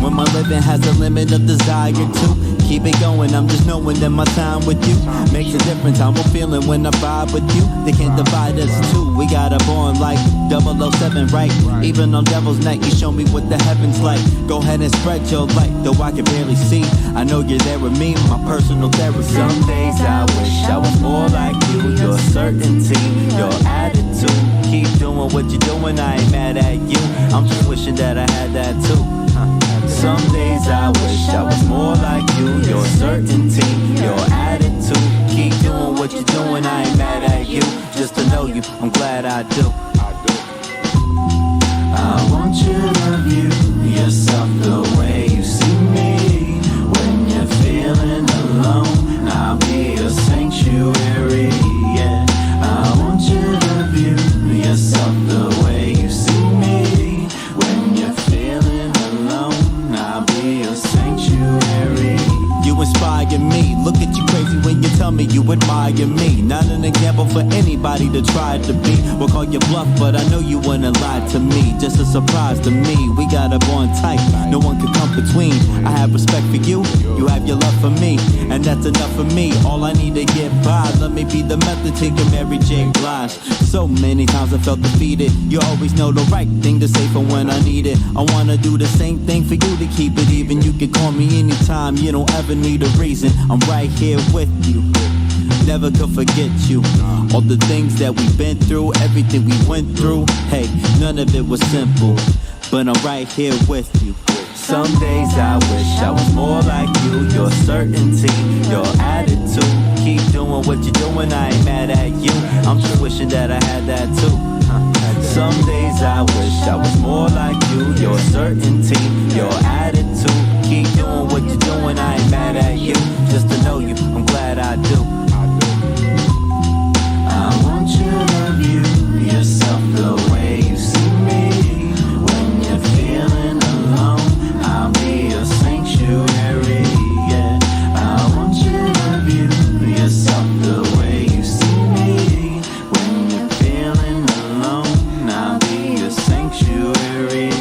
When my living has a limit of desire to keep it going, I'm just knowing that my time with you makes a difference. I'm a feeling when I vibe with you. They can't divide us two. We got a bond like 007, right? Even on Devil's Night, you show me what the heavens like. Go ahead and spread your light, though I can barely see. I know you're there with me, my personal therapy. Some days I wish I was more like you. Your certainty, your attitude. Keep doing what you're doing, I ain't mad at you. I'm just wishing that I had that too. Some days I wish I was more like you. Your certainty, your attitude. Keep doing what you're doing, I ain't mad at you. Just to know you, I'm glad I do. I want you to view yourself the way you see me. When you're feeling alone, I'll be a sanctuary, yeah. I want you to view yourself the way you see me. When you're feeling alone, I'll be a sanctuary. You inspire me, look at you crazy when you tell me you admire me. Not an example for anybody to try to be. We'll call you bluff, but I know you wouldn't lie to me. Just a surprise to me, we got a bond tight, no one can come between. I have respect for you, you have your love for me, and that's enough for me. All I need to get by, let me be the method to your Mary J. Blige. So many times I felt defeated, you always know the right thing to say for when I need it. I wanna do the same thing for you to keep it even. You can call me anytime, you don't ever need a reason. I'm right here with you, never could forget you. All the things that we've been through, everything we went through, hey, none of it was simple, but I'm right here with you. Some days I wish I was more like you. Your certainty, your attitude. Keep doing what you're doing, I ain't mad at you. I'm just wishing that I had that too. Some days I wish I was more like you. Your certainty, your attitude. Keep doing what you're doing, I ain't mad at you. Just to know you, I'm glad I do. I want you to view yourself the way you see me. When you're feeling alone, I'll be a sanctuary, yeah. I want you to view yourself the way you see me. When you're feeling alone, I'll be a sanctuary.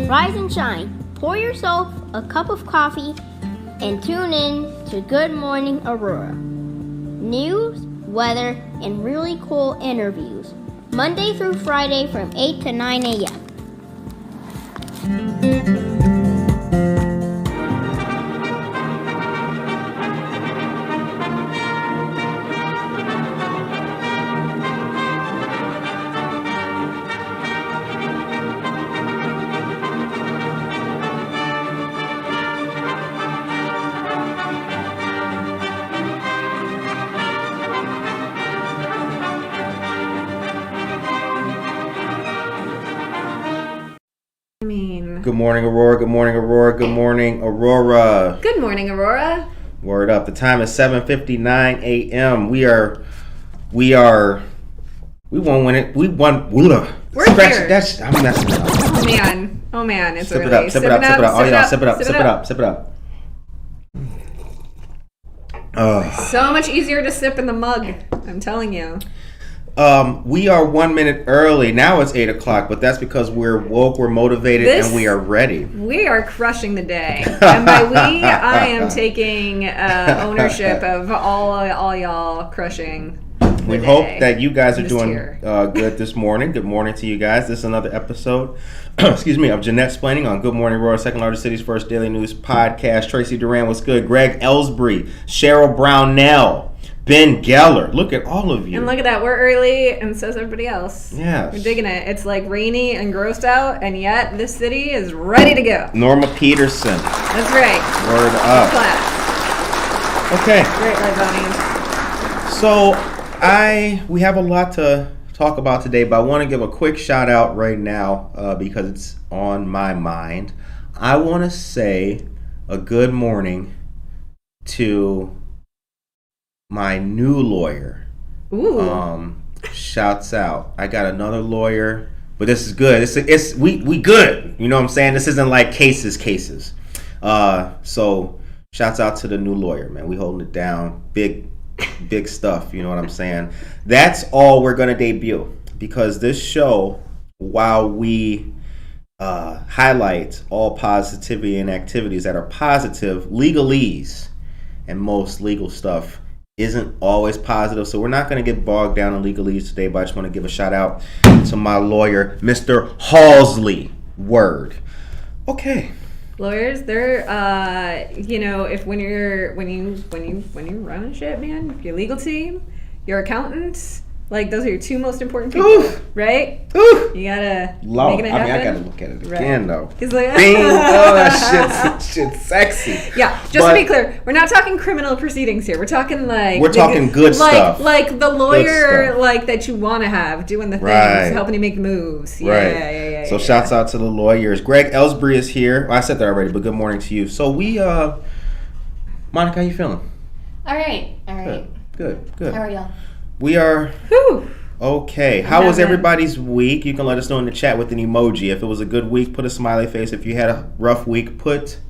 Rise and shine. Pour yourself a cup of coffee and tune in to Good Morning Aurora. News, weather, and really cool interviews. Monday through Friday from 8 to 9 a.m. Good morning, Aurora. Good morning, Aurora. Good morning, Aurora. Good morning, Aurora. Word up. The time is 7:59 a.m. We won when it. We won. We're Scratch here. that. I'm messing up. Oh man. It's Sip early. it up. Sip it up. Sip it up. Oh y'all, sip it up. Sip it up. Sip it up. So much easier to sip in the mug. I'm telling you. We are 1 minute early. Now it's 8 o'clock, but that's because we're woke, we're motivated, and we are ready. We are crushing the day. And by we, I am taking ownership of all y'all crushing the We day. hope that you guys are Just doing here. good this morning. Good morning to you guys. This is another episode, excuse me, of Jenettesplaining on Good Morning Aurora, second largest city's first daily news podcast. Tracy Duran, what's good? Greg Ellsbury, Cheryl Brownell, Ben Geller. Look at all of you. And look at that. We're early, and so's everybody else. Yes. We're digging it. It's like rainy and grossed out, and yet this city is ready to go. Norma Peterson. That's right. Word up. Class. Okay. Great live audience. So we have a lot to talk about today, but I want to give a quick shout out right now because it's on my mind. I want to say a good morning to my new lawyer. Ooh. Shouts out. I got another lawyer, but this is good. We good. You know what I'm saying? This isn't like cases. So shouts out to the new lawyer, man. We holding it down. Big stuff. You know what I'm saying? That's all we're gonna debut, because this show, while we highlight all positivity and activities that are positive, legalese and most legal stuff isn't always positive. So we're not going to get bogged down in legalese today, but I just want to give a shout out to my lawyer, Mr. Halsley. Word. Okay. Lawyers, they're if when you run shit, man, your legal team, your accountants, like those are your two most important people. Oof. Right? Oof. You gotta Lord, make it happen. I gotta look at it again, though. He's like, Bing, that shit's sexy. Yeah, just to be clear, we're not talking criminal proceedings here. We're talking good stuff. Like the lawyer, like that you want to have doing the things, helping you make the moves. Yeah. So shouts out to the lawyers. Greg Ellsbury is here. Well, I said that already, but good morning to you. So Monica, how you feeling? All right. Good. How are y'all? We are. Whew. Okay. How was everybody's week? You can let us know in the chat with an emoji. If it was a good week, put a smiley face. If you had a rough week, put...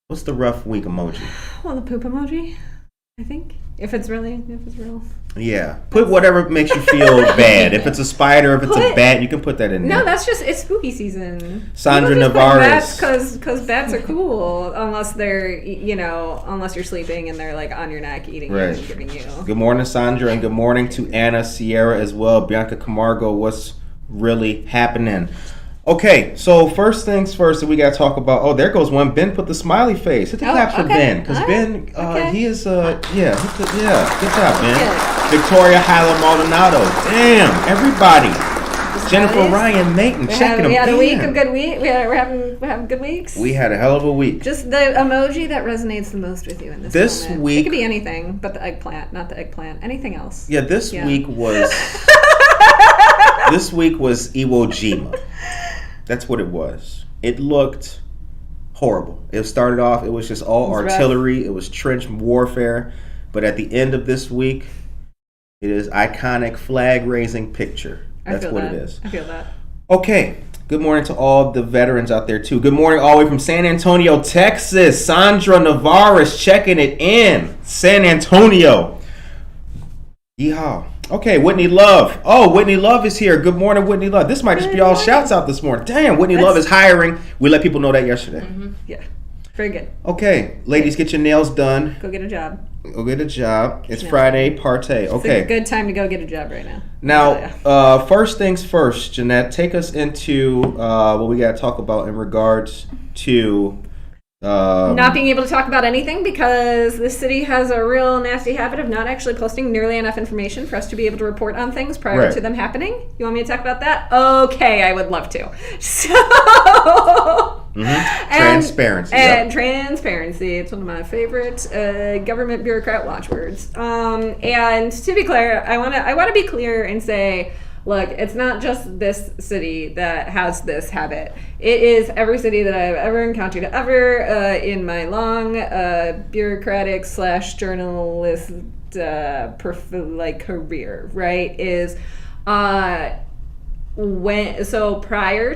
What's the rough week emoji? Well, the poop emoji, I think. If it's real. Yeah. Put whatever makes you feel bad. If it's a spider, if it's a bat, you can put that in there. No, that's just, it's spooky season. Sandra Navarez. Because bats are cool, unless they're, unless you're sleeping and they're like on your neck eating you and giving you. Good morning, Sandra, and good morning to Anna Sierra as well. Bianca Camargo, what's really happening? Okay, so first things first, we got to talk about. Oh, there goes one. Ben put the smiley face. Hit the claps for Ben, because Ben, he is good job, Ben. Victoria Hyla Maldonado. Damn, everybody. Jennifer Ryan Mayton checking them. We had a week of good week. We're having good weeks. We had a hell of a week. Just the emoji that resonates the most with you in this moment. Week. It could be anything, but the eggplant, not the eggplant. Anything else. Yeah, this week was. This week was Iwo Jima. That's what it was. It looked horrible. It started off, it was just all artillery. Rough. It was trench warfare. But at the end of this week, it is iconic flag-raising picture. That's what it is. I feel that. Okay. Good morning to all the veterans out there, too. Good morning all the way from San Antonio, Texas. Sandra Navarez checking it in. San Antonio. Yeehaw. Okay, Whitney Love. Oh, Whitney Love is here. Good morning, Whitney Love. This might just be all shouts out this morning. Damn, Whitney Love is hiring. We let people know that yesterday. Mm-hmm. Yeah, very good. Okay, ladies, get your nails done. Go get a job. It's Friday, partay. Okay. It's a good time to go get a job right now. Now, first things first, Jeanette, take us into what we got to talk about in regards to... not being able to talk about anything because the city has a real nasty habit of not actually posting nearly enough information for us to be able to report on things prior to them happening. You want me to talk about that? Okay, I would love to. So... Transparency. And transparency. It's one of my favorite government bureaucrat watchwords. And to be clear, I want to be clear and say... Look, it's not just this city that has this habit. It is every city that I've ever encountered in my long bureaucratic / journalist career, right? Is prior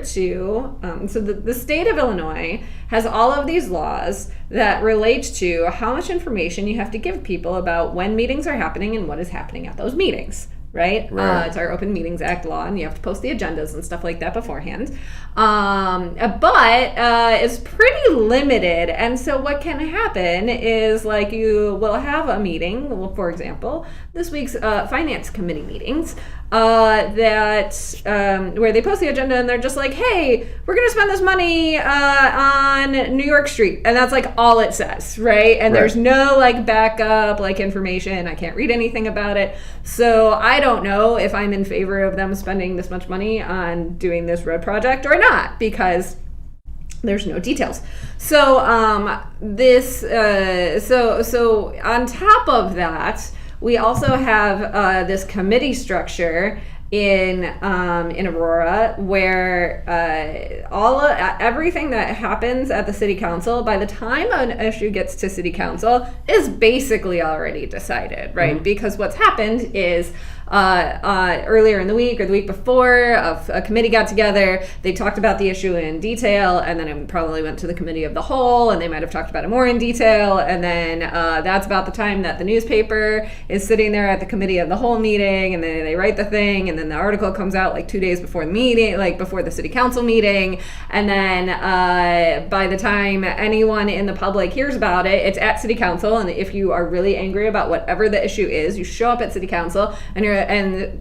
to the state of Illinois has all of these laws that relate to how much information you have to give people about when meetings are happening and what is happening at those meetings. right? Right. It's our Open Meetings Act law, and you have to post the agendas and stuff like that beforehand. But it's pretty limited, and so what can happen is like you will have a meeting, well, for example, this week's finance committee meetings, where they post the agenda and they're just like, hey, we're gonna spend this money on New York Street, and that's like all it says, right? And there's no like backup like information. I can't read anything about it, so I don't know if I'm in favor of them spending this much money on doing this road project or not, because there's no details. So so on top of that, we also have this committee structure in Aurora, where everything that happens at the city council, by the time an issue gets to city council, is basically already decided, right? Mm-hmm. Because what's happened is earlier in the week or the week before, a committee got together, they talked about the issue in detail, and then it probably went to the committee of the whole, and they might have talked about it more in detail, and then that's about the time that the newspaper is sitting there at the committee of the whole meeting, and then they write the thing, and then the article comes out like 2 days before the meeting, like before the city council meeting, and then by the time anyone in the public hears about it, it's at city council, and if you are really angry about whatever the issue is, you show up at city council, and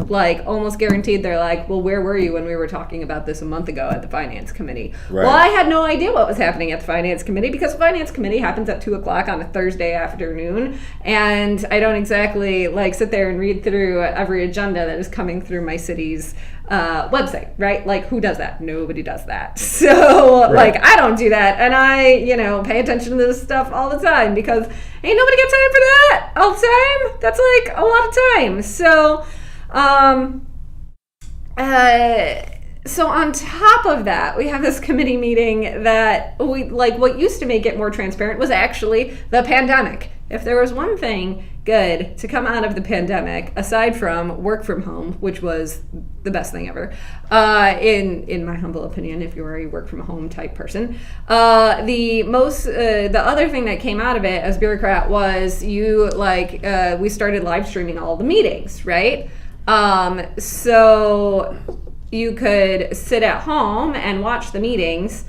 like almost guaranteed they're like, well, where were you when we were talking about this a month ago at the finance committee? Right. Well, I had no idea what was happening at the finance committee, because the finance committee happens at 2:00 on a Thursday afternoon, and I don't exactly like sit there and read through every agenda that is coming through my city's website, right? Like, who does that? Nobody does that. So like, I don't do that, and I pay attention to this stuff all the time, because ain't nobody got time for that all the time. That's like a lot of time. So so on top of that, we have this committee meeting that we like. What used to make it more transparent was actually the pandemic. If there was one thing good to come out of the pandemic, aside from work from home, which was the best thing ever, in my humble opinion, if you were a work from home type person, the other thing that came out of it as bureaucrat was we started live streaming all the meetings, right? So you could sit at home and watch the meetings.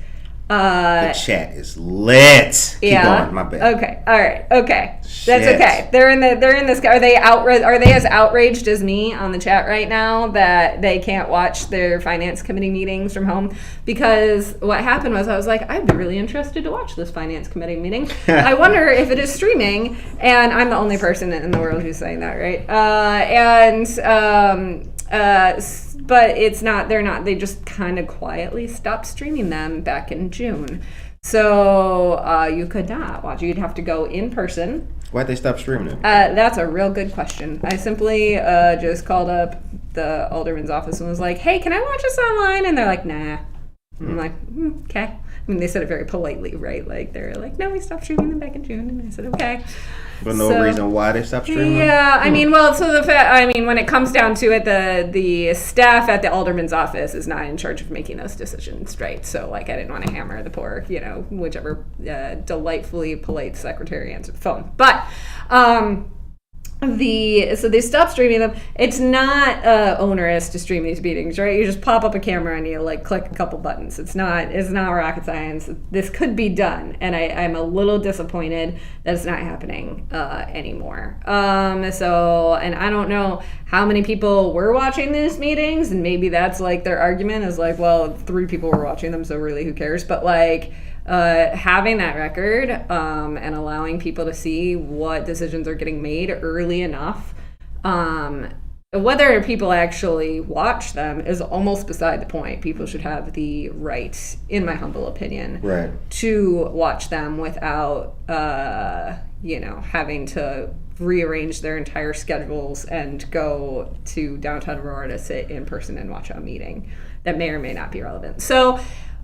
The chat is lit. Keep going, my bad. Okay. All right. Okay. Shit. That's okay. They're in this. Are they as outraged as me on the chat right now that they can't watch their finance committee meetings from home? Because what happened was I was like, I'd be really interested to watch this finance committee meeting. I wonder if it is streaming, and I'm the only person in the world who's saying that, right? But it's not, they're not, they just kind of quietly stopped streaming them back in June. So you could not watch. You'd have to go in person. Why'd they stop streaming it? That's a real good question. I simply just called up the alderman's office and was like, hey, can I watch this online? And they're like, nah. I'm like, okay. I mean, they said it very politely, right? Like, they're like, no, we stopped streaming them back in June. And I said, okay. But no reason why they stopped streaming them? Yeah, I mean, well, so when it comes down to it, the staff at the alderman's office is not in charge of making those decisions, right? So, like, I didn't want to hammer the poor, whichever delightfully polite secretary answered the phone. But, so they stopped streaming them. It's not onerous to stream these meetings, right? You just pop up a camera and you click a couple buttons. It's not rocket science. This could be done, and I'm a little disappointed that it's not happening anymore. And I don't know how many people were watching these meetings, and maybe that's their argument is well, 3 people were watching them, so really who cares? But having that record and allowing people to see what decisions are getting made early enough, whether people actually watch them is almost beside the point. People should have the right, in my humble opinion, to watch them without having to rearrange their entire schedules and go to downtown Aurora to sit in person and watch a meeting that may or may not be relevant. So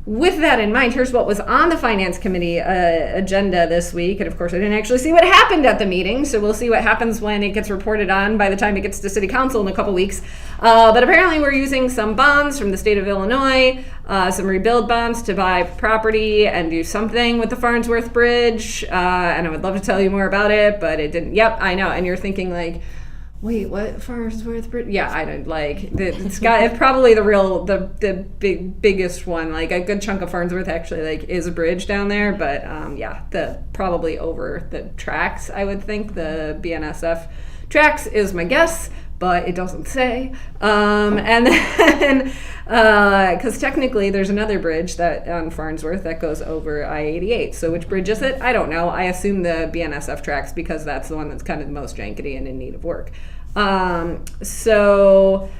with that in mind, here's what was on the Finance Committee agenda this week. And of course, I didn't actually see what happened at the meeting, so we'll see what happens when it gets reported on by the time it gets to City Council in a couple weeks. But apparently we're using some bonds from the state of Illinois, some rebuild bonds to buy property and do something with the Farnsworth Bridge. And I would love to tell you more about it, but it didn't. Yep, I know. And you're thinking Wait, what? Farnsworth Bridge? Yeah, I don't like it's probably the biggest one. Like a good chunk of Farnsworth actually like is a bridge down there, but the probably over the tracks. I would think the BNSF tracks is my guess, but it doesn't say. And then because technically there's another bridge that on Farnsworth that goes over I-88. So which bridge is it? I don't know. I assume the BNSF tracks because that's the one that's kind of the most jankety and in need of work. There's no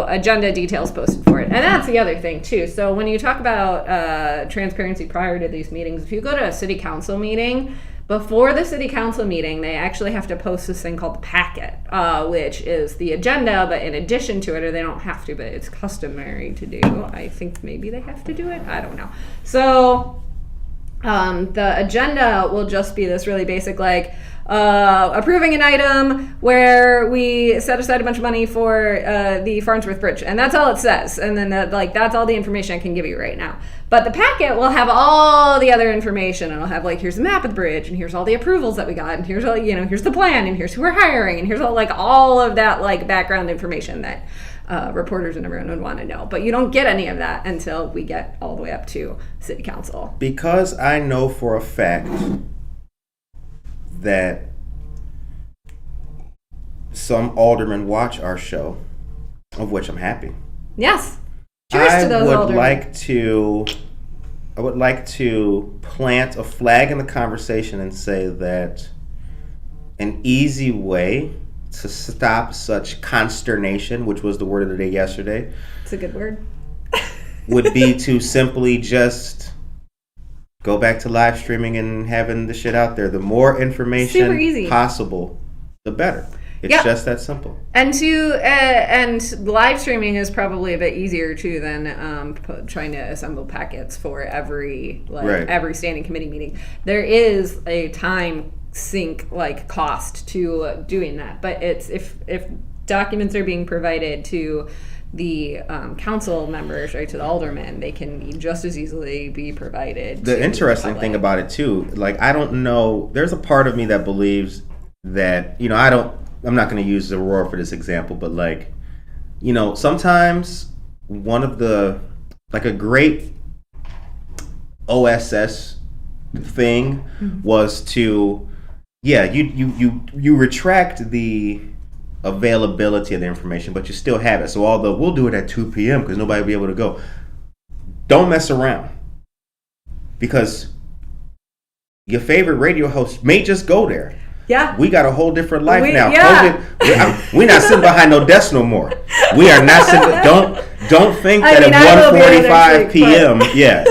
agenda details posted for it. And that's the other thing too. So when you talk about transparency prior to these meetings, if you go to a city council meeting, before the city council meeting, they actually have to post this thing called the packet, which is the agenda, but in addition to it, or they don't have to, but it's customary to do. I think maybe they have to do it. I don't know. So the agenda will just be this really basic, like, approving an item where we set aside a bunch of money for the Farnsworth Bridge, and that's all it says. And then that's all the information I can give you right now. But the packet will have all the other information. It'll have like, here's the map of the bridge, and here's all the approvals that we got, and here's all, here's the plan, and here's who we're hiring, and here's all of that like background information that reporters and everyone would want to know. But you don't get any of that until we get all the way up to city council. Because I know for a fact that some aldermen watch our show, of which I'm happy. Yes. Cheers to those aldermen. I would like to plant a flag in the conversation and say that an easy way to stop such consternation, which was the word of the day yesterday. It's a good word. would be to simply just go back to live streaming and having the shit out there. The more information possible, the better. It's just that simple. And and live streaming is probably a bit easier too than trying to assemble packets for every standing committee meeting. There is a time sink cost to doing that, but it's if documents are being provided to the council members, right, to the aldermen, they can just as easily be provided. The interesting thing about it too, I don't know, there's a part of me that believes that, I'm not going to use Aurora for this example, but sometimes one of the, a great OSS thing was to, you retract the availability of the information, but you still have it. So although we'll do it at 2 p.m. because nobody will be able to go, don't mess around, because your favorite radio host may just go there. Yeah. We got a whole different life now. Yeah. We're not sitting behind no desk no more. We are not sitting. Don't think that at 1:45 p.m.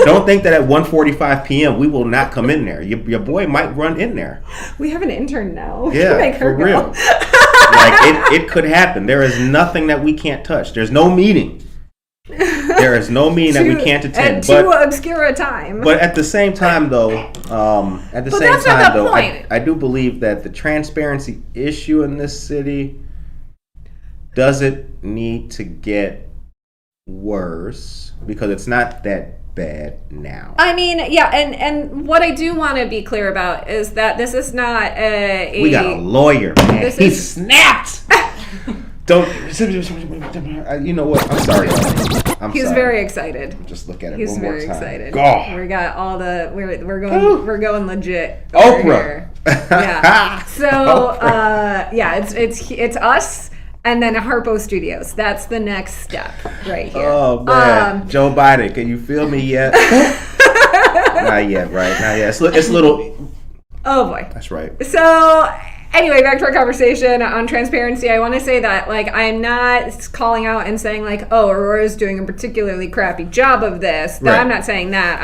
Don't think that at 1:45 p.m. we will not come in there. Your boy might run in there. We have an intern now. Yeah, make her for real. It could happen. There is nothing that we can't touch. There's no meeting. There is no meeting that we can't attend. At too obscure a time. But at the same time, though, I do believe that the transparency issue in this city doesn't need to get worse, because it's not that bad now. I mean, and what I do want to be clear about is that this is not we got a lawyer, man. He snapped. Don't. You know what? I'm sorry. He's sorry. Very excited. Just look at it. He's one more very time. excited. God. We got all the. We're going legit. Oprah. Yeah. So it's us and then Harpo Studios. That's the next step right here. Oh man, Joe Biden, can you feel me yet? Not yet, right? Not yet. It's little. Oh boy. That's right. So. Anyway, back to our conversation on transparency. I want to say that, I'm not calling out and saying, Aurora's doing a particularly crappy job of this. Right. I'm not saying that.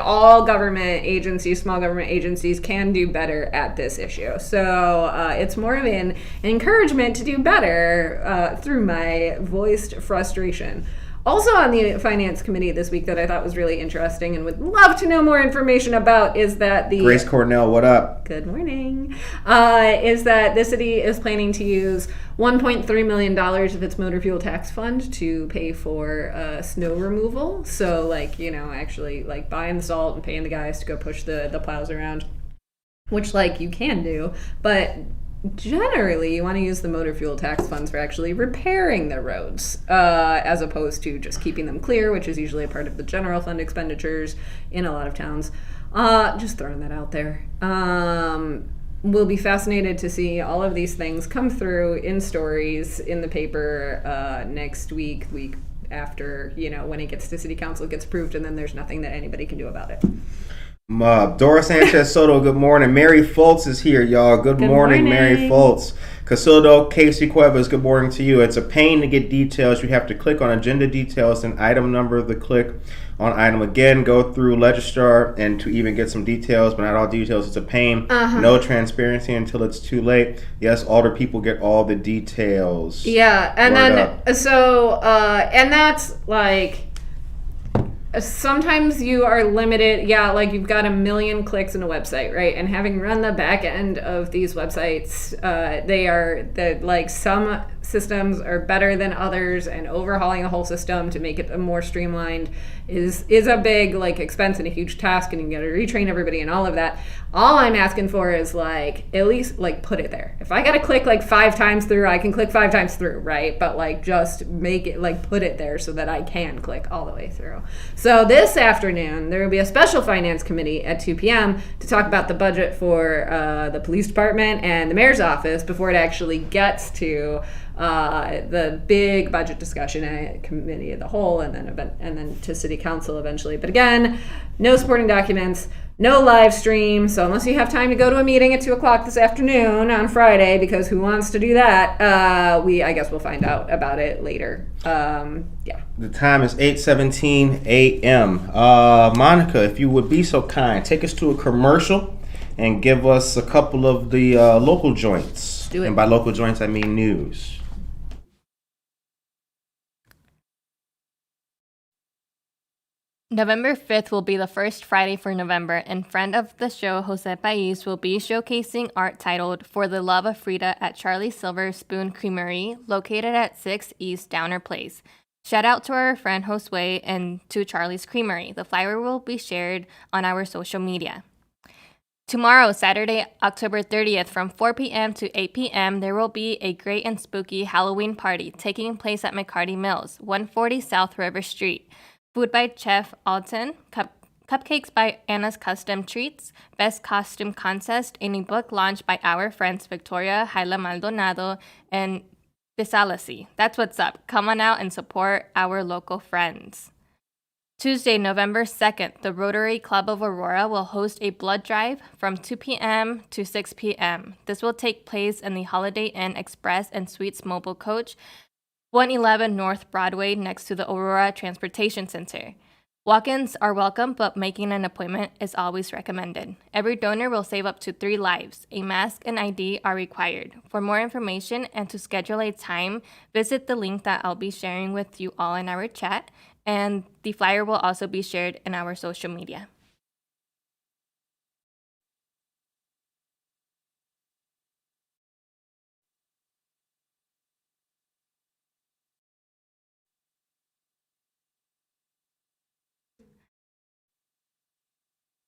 All government agencies, small government agencies can do better at this issue. So it's more of an encouragement to do better through my voiced frustration. Also on the Finance Committee this week that I thought was really interesting and would love to know more information about is that Grace Cornell, what up? Good morning. Is that the city is planning to use $1.3 million of its motor fuel tax fund to pay for snow removal. So, actually, buying the salt and paying the guys to go push the plows around, which, you can do, but generally you want to use the motor fuel tax funds for actually repairing the roads, as opposed to just keeping them clear, which is usually a part of the general fund expenditures in a lot of towns. Just throwing that out there. We'll be fascinated to see all of these things come through in stories in the paper next week after, when it gets to city council, it gets approved, and then there's nothing that anybody can do about it. Dora Sanchez Soto, good morning. Mary Foltz is here, y'all. Good morning, Mary Foltz. Casildo Casey Cuevas, good morning to you. It's a pain to get details. You have to click on agenda details and item number, the click on item again, go through Legistar, and to even get some details, but not all details. It's a pain. No transparency until it's too late. Yes, older people get all the details. Yeah, and Word then up. and that's like, sometimes you are limited. Yeah, like you've got 1 million clicks in a website, right? And having run the back end of these websites, some systems are better than others, and overhauling the whole system to make it more streamlined is a big expense and a huge task, and you got to retrain everybody and all of that. All I'm asking for is at least put it there. If I got to click 5 times through, I can click 5 times through, right? But just make it put it there so that I can click all the way through. So this afternoon there will be a special finance committee at 2 p.m. to talk about the budget for the police department and the mayor's office before it actually gets to the big budget discussion at committee of the whole, and then to city council eventually. But again, no supporting documents, no live stream. So unless you have time to go to a meeting at 2:00 this afternoon on Friday, because who wants to do that? I guess we'll find out about it later. Yeah. The time is 8:17 a.m. Monica, if you would be so kind, take us to a commercial and give us a couple of the local joints. Do it. And by local joints, I mean news. November 5th will be the first Friday for November, and friend of the show, Jose Pais, will be showcasing art titled For the Love of Frida at Charlie Silver Spoon Creamery, located at 6 East Downer Place. Shout out to our friend Josue and to Charlie's Creamery. The flyer will be shared on our social media. Tomorrow, Saturday, October 30th, from 4 p.m. to 8 p.m., there will be a great and spooky Halloween party taking place at McCarty Mills, 140 South River Street. Food by Chef Alton, cupcakes by Anna's Custom Treats, best costume contest, and a book launch by our friends Victoria, Hyla, Maldonado, and Dzhelasi. That's what's up. Come on out and support our local friends. Tuesday, November 2nd, the Rotary Club of Aurora will host a blood drive from 2 p.m. to 6 p.m. This will take place in the Holiday Inn Express and Suites Mobile Coach, 111 North Broadway, next to the Aurora Transportation Center. Walk-ins are welcome, but making an appointment is always recommended. Every donor will save up to 3 lives. A mask and ID are required. For more information and to schedule a time, visit the link that I'll be sharing with you all in our chat, and the flyer will also be shared in our social media.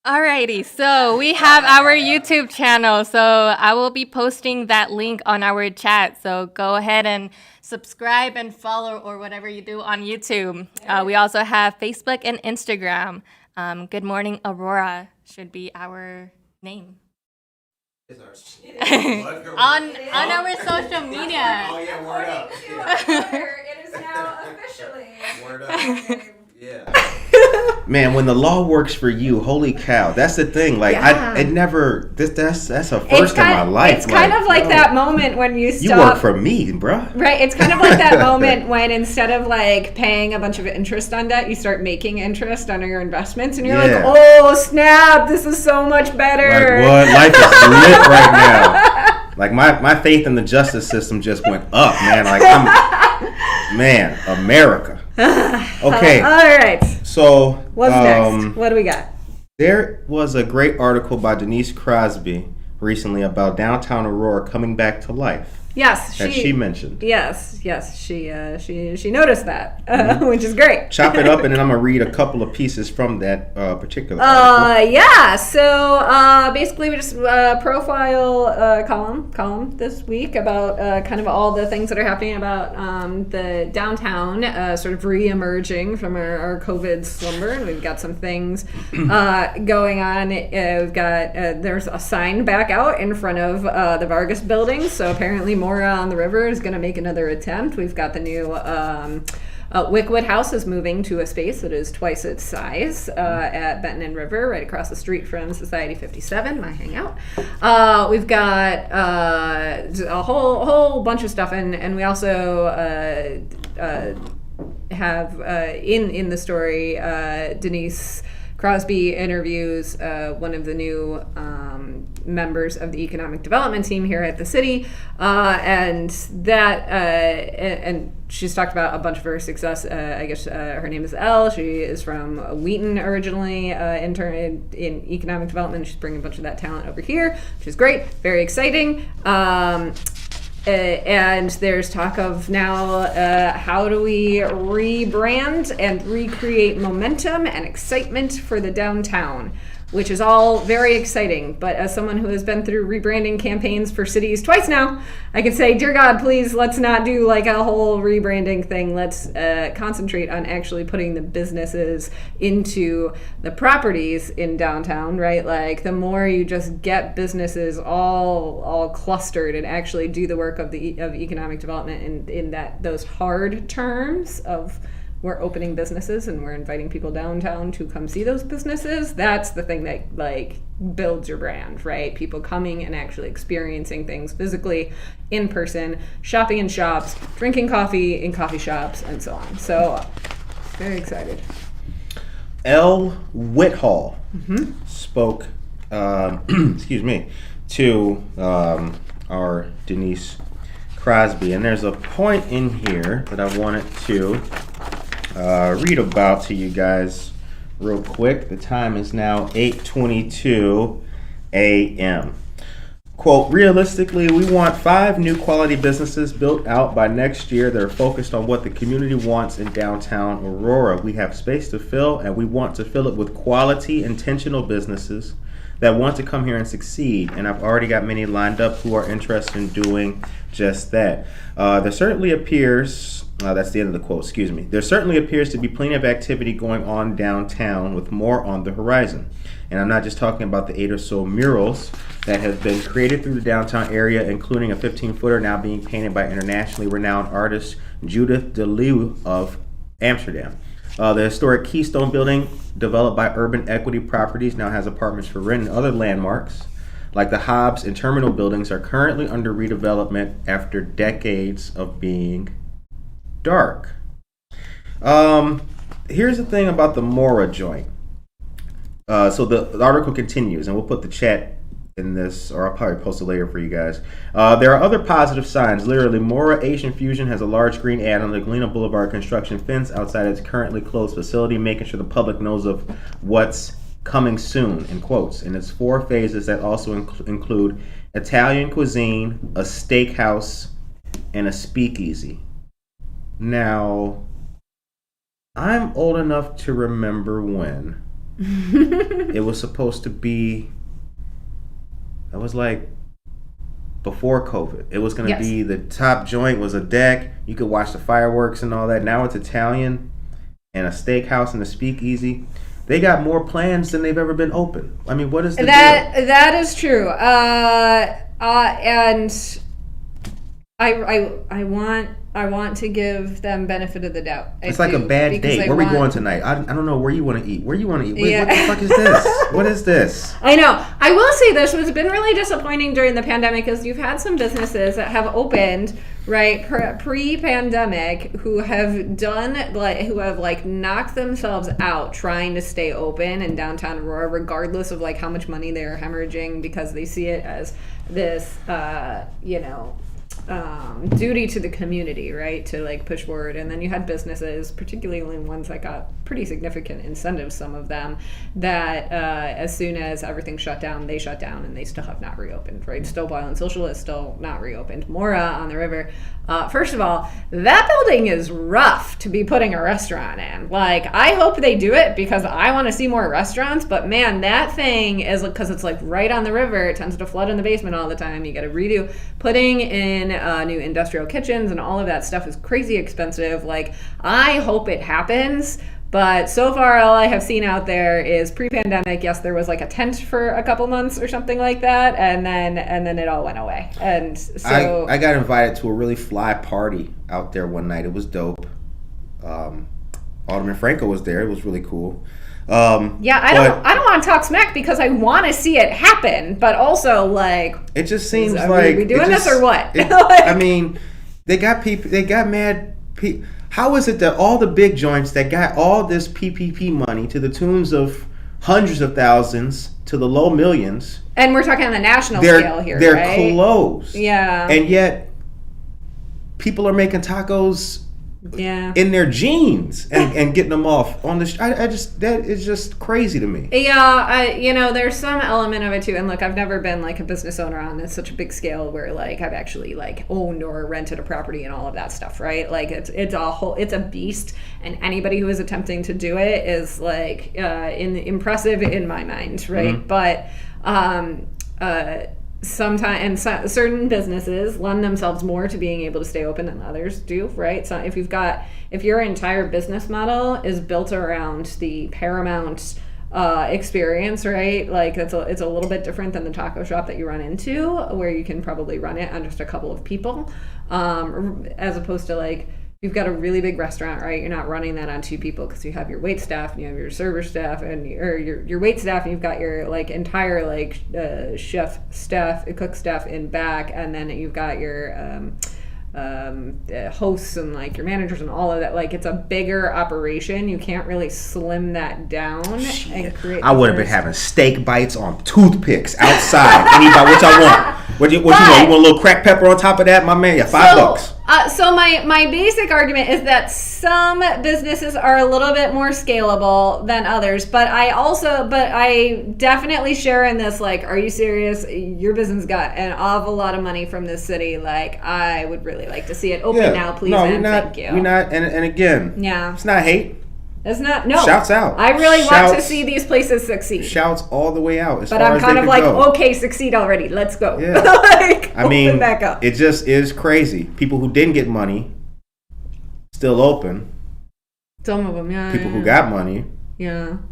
Alrighty, so we have our YouTube channel, so I will be posting that link on our chat, so go ahead and subscribe and follow or whatever you do on YouTube. We also have Facebook and Instagram. Good Morning Aurora should be our name. on our social media. Oh yeah, word up. It is now officially. Word up. Yeah. Man, when the law works for you, holy cow! That's the thing. That's a first in my life. It's kind of like that moment when you stop. You work for me, bruh. Right. It's kind of like that moment when instead of paying a bunch of interest on debt, you start making interest on your investments, and you're like, oh snap, this is so much better. Like what? Life is lit right now. My faith in the justice system just went up, man. America. Okay. All right. So what's next? What do we got? There was a great article by Denise Crosby recently about downtown Aurora coming back to life. Yes, that she mentioned. Yes, she noticed that, which is great. Chop it up, and then I'm gonna read a couple of pieces from that particular article. Yeah. So basically, we just profile column this week about kind of all the things that are happening about the downtown, sort of re-emerging from our COVID slumber, and we've got some things going on. We've got there's a sign back out in front of the Vargas building, so apparently Mora on the River is going to make another attempt. We've got the new Wickwood House is moving to a space that is twice its size at Benton and River, right across the street from Society 57, my hangout. We've got a whole bunch of stuff, and we also have in the story Denise Crosby interviews one of the new members of the economic development team here at the city, and she's talked about a bunch of her success. I guess her name is Elle. She is from Wheaton originally, interned in economic development. She's bringing a bunch of that talent over here, which is great, very exciting. And there's talk of now how do we rebrand and recreate momentum and excitement for the downtown, which is all very exciting. But as someone who has been through rebranding campaigns for cities twice now, I can say, dear God, please, let's not do like a whole rebranding thing. Let's concentrate on actually putting the businesses into the properties in downtown, right? Like the more you just get businesses all clustered and actually do the work of economic development in those hard terms of we're opening businesses and we're inviting people downtown to come see those businesses, that's the thing that like builds your brand, right? People coming and actually experiencing things physically in person, shopping in shops, drinking coffee in coffee shops, and so on. So very excited. Elle Whithall spoke to our Denise Crosby, and there's a point in here that I wanted to read about to you guys real quick. The time is now 8:22 a.m. Quote, realistically, we want 5 new quality businesses built out by next year that are focused on what the community wants in downtown Aurora. We have space to fill, and we want to fill it with quality, intentional businesses that want to come here and succeed. And I've already got many lined up who are interested in doing just that. There certainly appears, that's the end of the quote, excuse me. There certainly appears to be plenty of activity going on downtown with more on the horizon. And I'm not just talking about the 8 or so murals that have been created through the downtown area, including a 15-footer now being painted by internationally renowned artist Judith de Leeuw of Amsterdam. The historic Keystone building, developed by Urban Equity Properties, now has apartments for rent, and other landmarks like the Hobbs and Terminal buildings are currently under redevelopment after decades of being dark. Here's the thing about the Mora joint. So the article continues, and we'll put the chat in this, or I'll probably post it later for you guys. There are other positive signs. Literally, Mora Asian Fusion has a large green ad on the Galena Boulevard construction fence outside its currently closed facility, making sure the public knows of what's coming soon, in quotes. And it's 4 phases that also include Italian cuisine, a steakhouse, and a speakeasy. Now, I'm old enough to remember when it was supposed to be, it was like before COVID. It was going to be, the top joint was a deck. You could watch the fireworks and all that. Now it's Italian and a steakhouse and a speakeasy. They got more plans than they've ever been open. I mean, what is the deal? That is true. And I want to give them benefit of the doubt. It's like a bad date. Where are we going tonight? I don't know where you want to eat. Where you want to eat? Wait, what the fuck is this? What is this? I know. I will say this was been really disappointing during the pandemic, is you've had some businesses that have opened right pre-pandemic who have knocked themselves out trying to stay open in downtown Aurora, regardless of like how much money they're hemorrhaging, because they see it as this duty to the community, right, to like push forward. And then you had businesses, particularly ones that got pretty significant incentives, some of them, that as soon as everything shut down, they shut down, and they still have not reopened, right? Still Boyle and Social is still not reopened. Mora on the river, first of all, that building is rough to be putting a restaurant in. Like, I hope they do it because I want to see more restaurants, but man, that thing is, because it's like right on the river, it tends to flood in the basement all the time. You got to redo. Putting in new industrial kitchens and all of that stuff is crazy expensive. Like, I hope it happens. But so far, all I have seen out there is pre-pandemic. Yes, there was like a tent for a couple months or something like that, and then it all went away. And so I got invited to a really fly party out there one night. It was dope. Alderman Franco was there. It was really cool. I don't want to talk smack because I want to see it happen, but also like it just seems are like we doing this or what? I mean, they got people. They got mad people. How is it that all the big joints that got all this PPP money to the tunes of hundreds of thousands to the low millions, and we're talking on the national scale here, they're right? closed. Yeah. And yet, people are making tacos in their jeans and getting them off on the. That is just crazy to me. Yeah, there's some element of it too. And look, I've never been like a business owner on such a big scale where like I've actually like owned or rented a property and all of that stuff, right? Like it's a beast, and anybody who is attempting to do it is like impressive in my mind, right? Mm-hmm. But sometimes certain businesses lend themselves more to being able to stay open than others do, right? So if your entire business model is built around the Paramount experience, right? Like it's a little bit different than the taco shop that you run into, where you can probably run it on just a couple of people, as opposed to like, you've got a really big restaurant, right? You're not running that on two people because you have your wait staff and you have your server staff or your wait staff, and you've got your like entire like chef staff, cook staff in back, and then you've got your hosts and like your managers and all of that. Like it's a bigger operation. You can't really slim that down and create. I would have been having steak bites on toothpicks outside. Anybody, what y'all want? What you want? You want a little cracked pepper on top of that, my man? Yeah, $5. So my basic argument is that some businesses are a little bit more scalable than others, but I definitely share in this, like, are you serious? Your business got an awful lot of money from this city. Like, I would really like to see it open now, please, thank you. We're not, and again, it's not hate. It's not, no. Shouts out. I really want to see these places succeed. Shouts all the way out. But I'm kind of like, okay, succeed already. Let's go. Yeah. Open back up. It just is crazy. People who didn't get money, still open. Some of them, yeah. People who got money,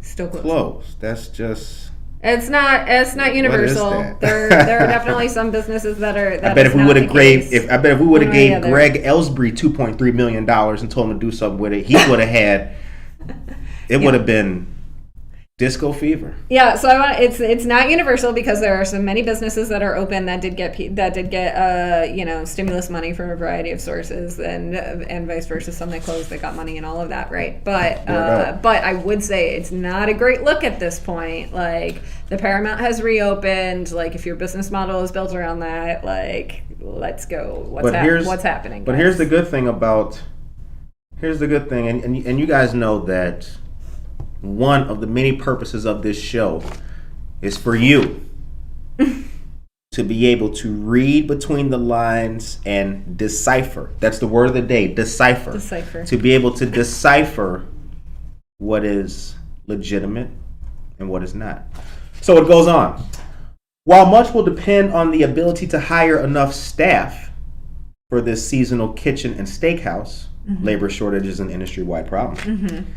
still closed. That's just... It's not universal. There are definitely some businesses that are. I bet if we would have gave Greg Ellsbury $2.3 million and told him to do something with it, he would have had... It would have been disco fever. Yeah, so it's not universal because there are so many businesses that are open that did get stimulus money from a variety of sources, and vice versa. Some that closed that got money and all of that, right? But I would say it's not a great look at this point. Like, the Paramount has reopened. Like, if your business model is built around that, like, let's go. What's happening? But here's the good thing, and you guys know that one of the many purposes of this show is for you to be able to read between the lines and decipher. That's the word of the day, decipher. To be able to decipher what is legitimate and what is not. So it goes on. While much will depend on the ability to hire enough staff for this seasonal kitchen and steakhouse, labor shortage is an industry-wide problem.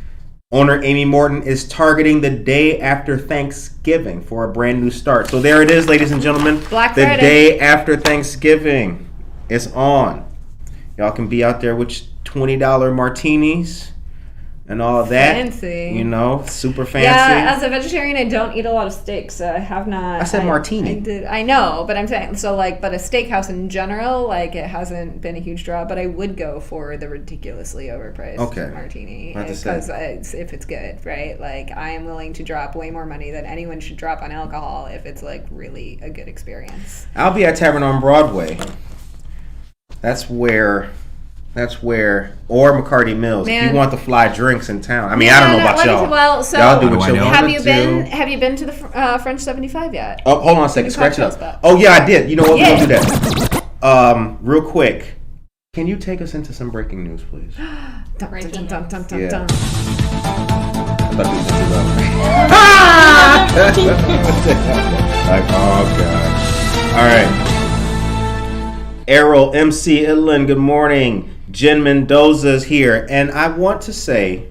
Owner Amy Morton is targeting the day after Thanksgiving for a brand new start. So there it is, ladies and gentlemen. Black Friday. The day after Thanksgiving is on. Y'all can be out there with $20 martinis and all of that. Fancy. Super fancy. Yeah, as a vegetarian, I don't eat a lot of steaks, so I have not. I said martini. I know, but I'm saying, so like, but a steakhouse in general, like, it hasn't been a huge draw, but I would go for the ridiculously overpriced martini. Because if it's good, right? Like, I am willing to drop way more money than anyone should drop on alcohol if it's, like, really a good experience. I'll be at Tavern on Broadway or McCarty Mills. Man. If you want the fly drinks in town. I mean, I don't know about y'all. Well, so y'all do what you want have to you do. have you been to the French 75 yet? Oh, hold on a second. Scratch it cocktail up. spot. Oh yeah, I did. You know what? We're gonna do that. Real quick. Can you take us into some breaking news, please? Dun, dun, dun, dun, dun, dun, Yeah. dun. I thought this was too loud. Like, oh god. All right. Errol MC Itland, good morning. Jen Mendoza's here, and I want to say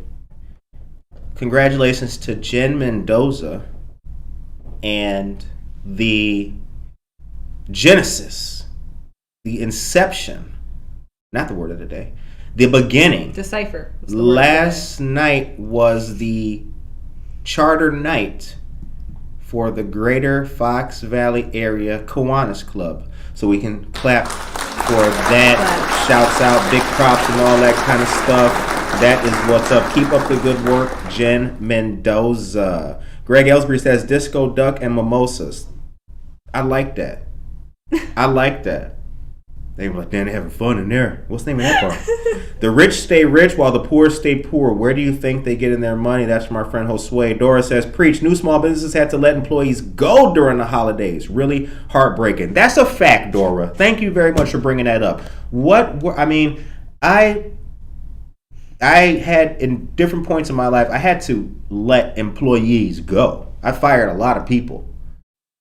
congratulations to Jen Mendoza and the genesis, the inception, not the word of the day, the beginning. Decipher. Last night was the charter night for the Greater Fox Valley Area Kiwanis Club. So we can clap for that. Shouts out, big props and all that kind of stuff. That is what's up. Keep up the good work, Jen Mendoza. Greg Ellsbury says disco duck and mimosas. I like that. I like that. They were like, damn, they're having fun in there. What's the name of that part? The rich stay rich while the poor stay poor. Where do you think they get in their money? That's from our friend Josue. Dora says, preach. New small businesses had to let employees go during the holidays. Really heartbreaking. That's a fact, Dora. Thank you very much for bringing that up. I had, in different points in my life, I had to let employees go. I fired a lot of people.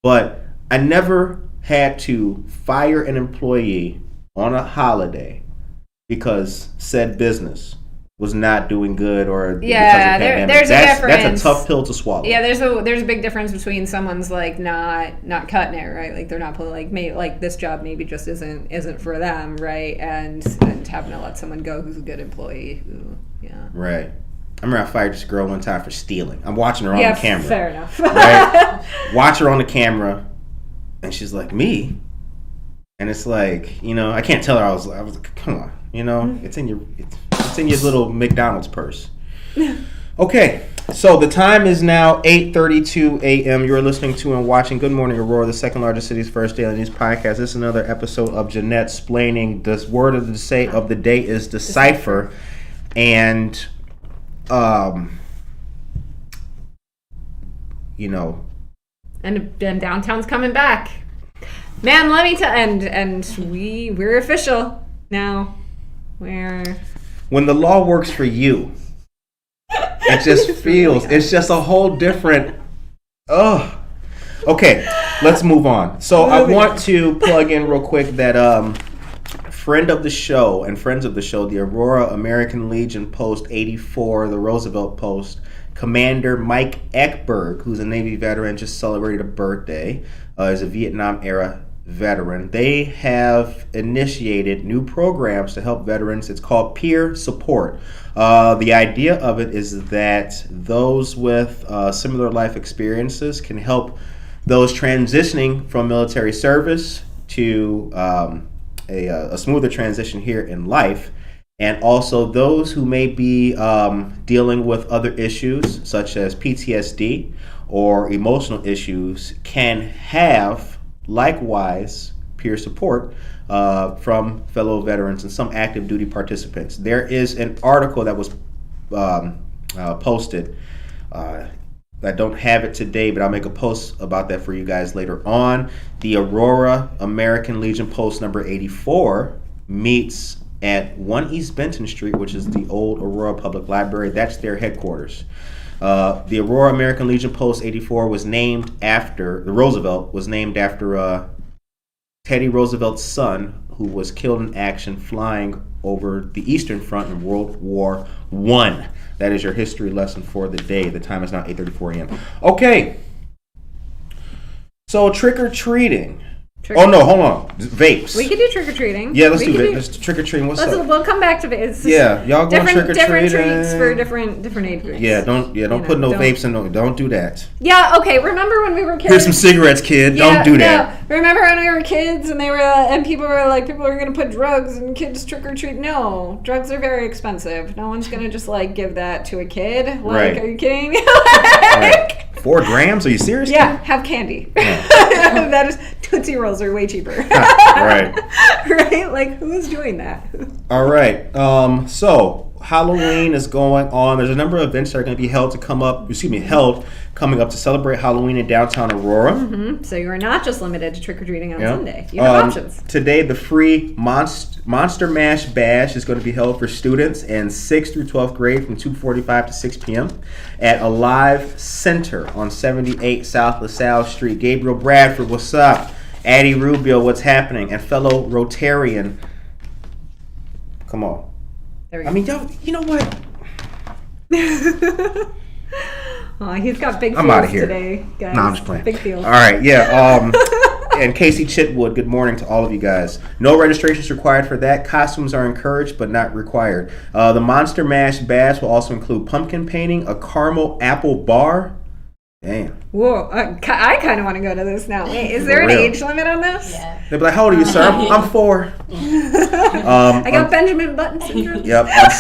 But I never had to fire an employee on a holiday because said business was not doing good or Yeah, because of the there's a difference. That's a tough pill to swallow. Yeah, there's a big difference between someone's like not cutting it, right? Like they're not pulling like this job maybe just isn't for them, right? And having to let someone go who's a good employee. Who, yeah. Right. I remember I fired this girl one time for stealing. I'm watching her on the camera. Fair enough. Right? Watch her on the camera, and she's like, me? And it's like, I can't tell her. I was like, come on, it's in your little McDonald's purse. Okay, so the time is now 8:32 a.m. You're listening to and watching Good Morning Aurora, the second largest city's first daily news podcast. This is another episode of Jenettesplaining. The word of the day is decipher, and And downtown's coming back. Man, let me tell and we're official now. When the law works for you, it just feels it's just a whole different Okay, let's move on. So I want to plug in real quick that friend of the show and friends of the show, the Aurora American Legion Post 84, the Roosevelt Post, Commander Mike Ekberg, who's a Navy veteran, just celebrated a birthday, is a Vietnam-era veteran. They have initiated new programs to help veterans. It's called peer support. The idea of it is that those with similar life experiences can help those transitioning from military service to a smoother transition here in life, and also those who may be dealing with other issues such as PTSD or emotional issues can have likewise peer support from fellow veterans and some active duty participants. There is an article that was posted. I don't have it today, but I'll make a post about that for you guys later on. The Aurora American Legion Post number 84 meets at 1 East Benton Street, which is the old Aurora Public Library. That's their headquarters. The Aurora American Legion Post 84 was named after, the Roosevelt was named after Teddy Roosevelt's son, who was killed in action flying over the Eastern Front in World War I. That is your history lesson for the day. The time is now 8:34 a.m. Okay. So trick-or-treating. Oh, no, hold on. Vapes. We could do trick-or-treating. Yeah, let's do vapes. Let's trick-or-treating. What's up? We'll come back to vapes. Yeah, y'all going trick-or-treating. Different treats for different age groups. Yeah, don't put no vapes in. Don't do that. Yeah, okay. Remember when we were kids? Here's some cigarettes, kid. Don't do that. Yeah. Remember when we were kids and people were gonna put drugs and kids trick or treat? No, drugs are very expensive. No one's gonna just give that to a kid. Right. Are you kidding me? Right. 4 grams? Are you serious? Yeah, have candy. That is, Tootsie Rolls are way cheaper. Right. Right? Like, who is doing that? All right. So Halloween is going on. There's a number of events that are going to be held coming up to celebrate Halloween in downtown Aurora. Mm-hmm. So you are not just limited to trick-or-treating on Sunday. You have options. Today, the free Monster Mash Bash is going to be held for students in 6th through 12th grade from 2:45 to 6 p.m. at Alive Center on 78 South LaSalle Street. Gabriel Bradford, what's up? Addie Rubio, what's happening? And fellow Rotarian, come on. There we go. I mean, yo, you know what? Oh, he's got big I'm feels outta here. today, guys. No, I'm just playing. Big feels. All right, yeah. And Casey Chitwood, good morning to all of you guys. No registrations required for that. Costumes are encouraged but not required. The Monster Mash Bash will also include pumpkin painting, a caramel apple bar. Damn. Whoa, I kind of want to go to this now. Wait, is there an real. age limit on this? Yeah. They'll be like, how old are you, sir? I'm 4. I got Benjamin Button syndrome. Yep. On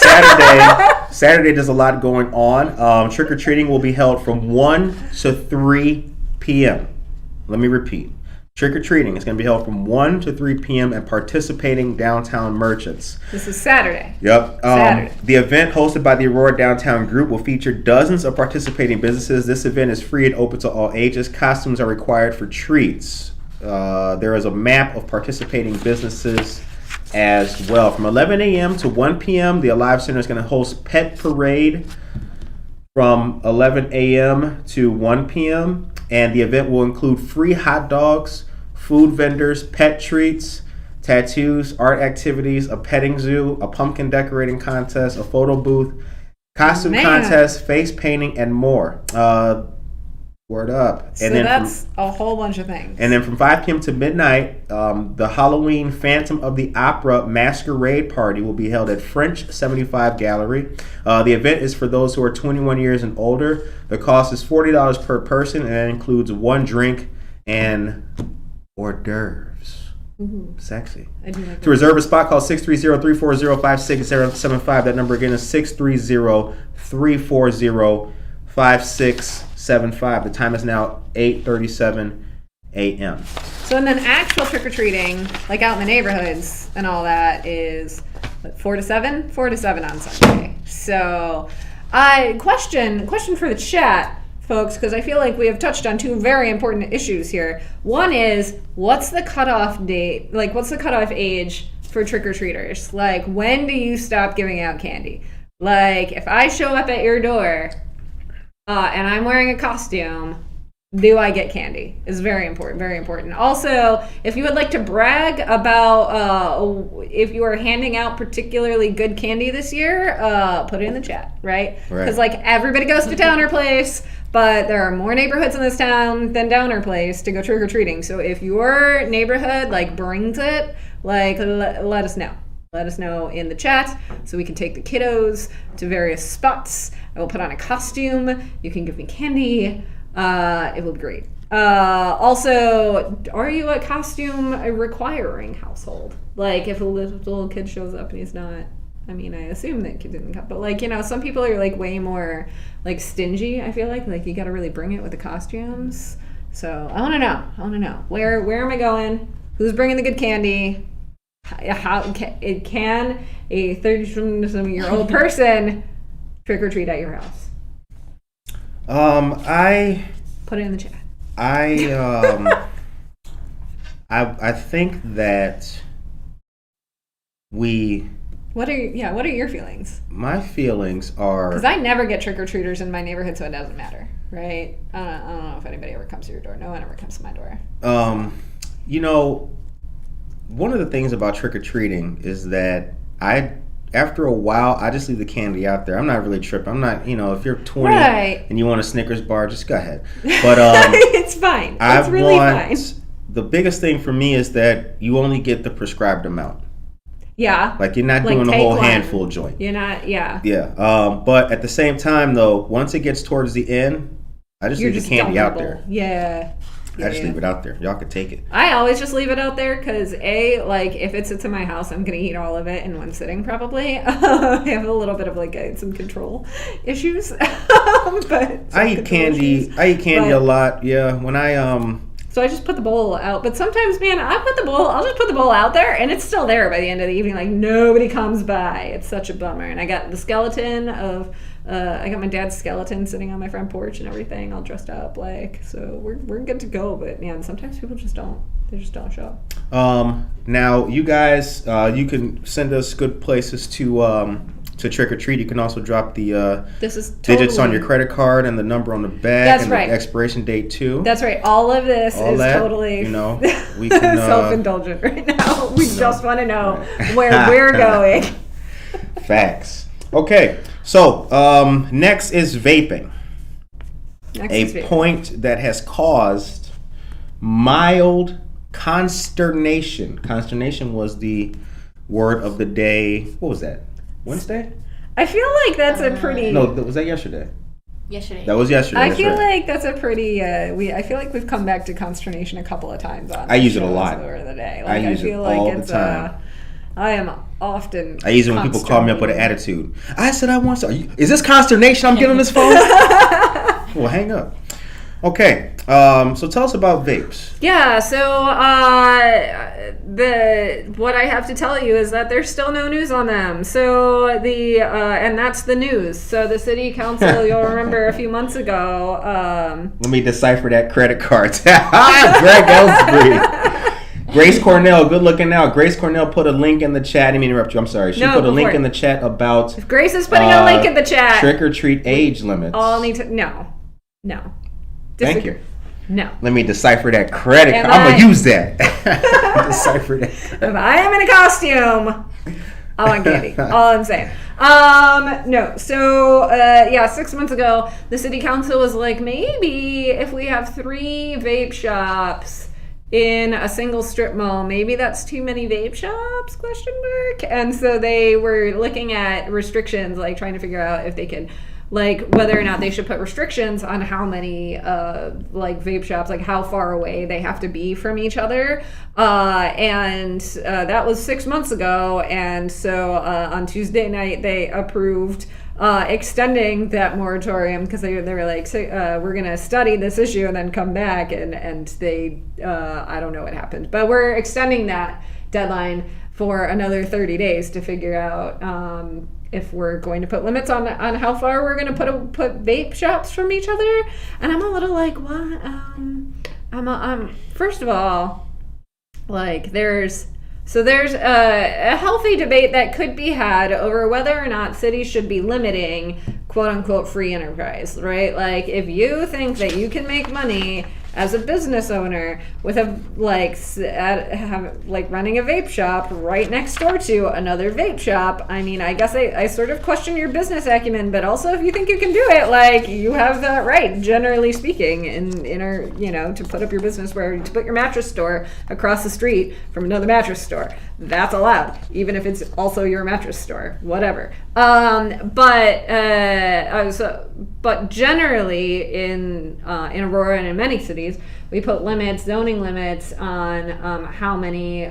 Saturday there's a lot going on. Trick-or-treating will be held from 1 to 3 p.m. Let me repeat. Trick-or-treating is going to be held from 1 to 3 p.m. at participating downtown merchants. This is Saturday. Yep. Saturday. The event hosted by the Aurora Downtown Group will feature dozens of participating businesses. This event is free and open to all ages. Costumes are required for treats. There is a map of participating businesses as well. From 11 a.m. to 1 p.m., the Alive Center is going to host Pet Parade from 11 a.m. to 1 p.m., and the event will include free hot dogs, food vendors, pet treats, tattoos, art activities, a petting zoo, a pumpkin decorating contest, a photo booth, costume contest, face painting, and more. Word up. So that's a whole bunch of things. And then from 5 p.m. to midnight, the Halloween Phantom of the Opera Masquerade Party will be held at French 75 Gallery. The event is for those who are 21 years and older. The cost is $40 per person, and that includes 1 drink and hors d'oeuvres. Mm-hmm. Sexy. I do like To reserve a spot, call 630-340-5675. That number again is 630-340-5675. The time is now 8:37 a.m. So, and then actual trick-or-treating, like out in the neighborhoods and all that, is what, 4 to 7? 4 to 7 on Sunday. So, question for the chat, folks, because I feel like we have touched on 2 very important issues here. One is, what's the cutoff date? Like, what's the cutoff age for trick-or-treaters? Like, when do you stop giving out candy? Like, if I show up at your door and I'm wearing a costume, do I get candy? Is very important, very important. Also, if you would like to brag about if you are handing out particularly good candy this year, put it in the chat, right? Because like everybody goes to Downer Place, but there are more neighborhoods in this town than Downer Place to go trick-or-treating. So if your neighborhood like brings it, like let us know. Let us know in the chat so we can take the kiddos to various spots. I will put on a costume. You can give me candy. It will be great. Also, are you a costume requiring household? Like if a little kid shows up and he's not, I mean, I assume that kid didn't come, but like, you know, some people are like way more like stingy, I feel like you got to really bring it with the costumes. So I want to know where am I going? Who's bringing the good candy? How can a 30-some-year-old person trick or treat at your house? I put it in the chat. I think that we. What are your feelings? My feelings are, because I never get trick or treaters in my neighborhood, so it doesn't matter, right? I don't know if anybody ever comes to your door. No one ever comes to my door. You know, one of the things about trick-or-treating is that after a while, I just leave the candy out there. I'm not really tripping. I'm not, you know, if you're 20 and you want a Snickers bar, just go ahead. But it's fine. It's really fine. The biggest thing for me is that you only get the prescribed amount. Yeah. Like you're not doing the whole handful joint. You're not, yeah. Yeah. But at the same time, though, once it gets towards the end, I just leave the candy out there. Yeah. I just leave it out there. Y'all could take it. I always just leave it out there because like if it sits in my house, I'm gonna eat all of it in one sitting probably. I have a little bit of like some control issues, but I eat candy. A lot. Yeah, when So I just put the bowl out. But sometimes, man, I'll just put the bowl out there and it's still there by the end of the evening. Like nobody comes by. It's such a bummer. And I got the skeleton of, I got my dad's skeleton sitting on my front porch and everything, all dressed up. Like, so we're good to go. But man, sometimes people just don't. They just don't show up. Now you guys, you can send us good places to trick or treat. You can also drop the digits on your credit card and the number on the back. That's and right. The expiration date too. That's right. All of this is that, totally we can self-indulgent right now. We just want to know where we're going. Facts. Okay, so next is vaping. Point that has caused mild consternation. Consternation was the word of the day. What was that? Wednesday? I feel like that's a pretty... No, was that yesterday? Yesterday. That was yesterday. I feel like that's a pretty... I feel like we've come back to consternation a couple of times on I use it a lot. Over the day. I use it all the time. I am often... I use it when people call me up with an attitude. I said I want some... Is this consternation I'm getting on this phone? Well, hang up. Okay, so tell us about vapes. Yeah, so what I have to tell you is that there's still no news on them. So and that's the news. So the city council, you'll remember a few months ago. Let me decipher that credit card. Greg Ellsbury. Grace Cornell, good looking out. Grace Cornell put a link in the chat. I didn't mean to interrupt you. I'm sorry. She put a link in the chat about. If Grace is putting a link in the chat. Trick or treat age limits. All need to no. Thank you. No. Let me decipher that credit card. I'm gonna use that. Decipher that. If I am in a costume, I want candy. All I'm saying. No. So 6 months ago, the city council was like, maybe if we have 3 vape shops in a single strip mall, maybe that's too many vape shops? ? And so they were looking at restrictions, like trying to figure out if they could, like whether or not they should put restrictions on how many like vape shops, like how far away they have to be from each other. And that was 6 months ago. And so on Tuesday night, they approved extending that moratorium because they were like, we're going to study this issue and then come back. And they, I don't know what happened, but we're extending that deadline for another 30 days to figure out if we're going to put limits on how far we're going to put vape shops from each other. And I'm a little like, what? I'm first of all, like there's a healthy debate that could be had over whether or not cities should be limiting quote unquote free enterprise, right? Like if you think that you can make money as a business owner with running a vape shop right next door to another vape shop, I mean, I guess I sort of question your business acumen, but also if you think you can do it, like you have that right, generally speaking, in our, to put up your business to put your mattress store across the street from another mattress store. That's allowed, even if it's also your mattress store, whatever. But generally in Aurora and in many cities, we put zoning limits on how many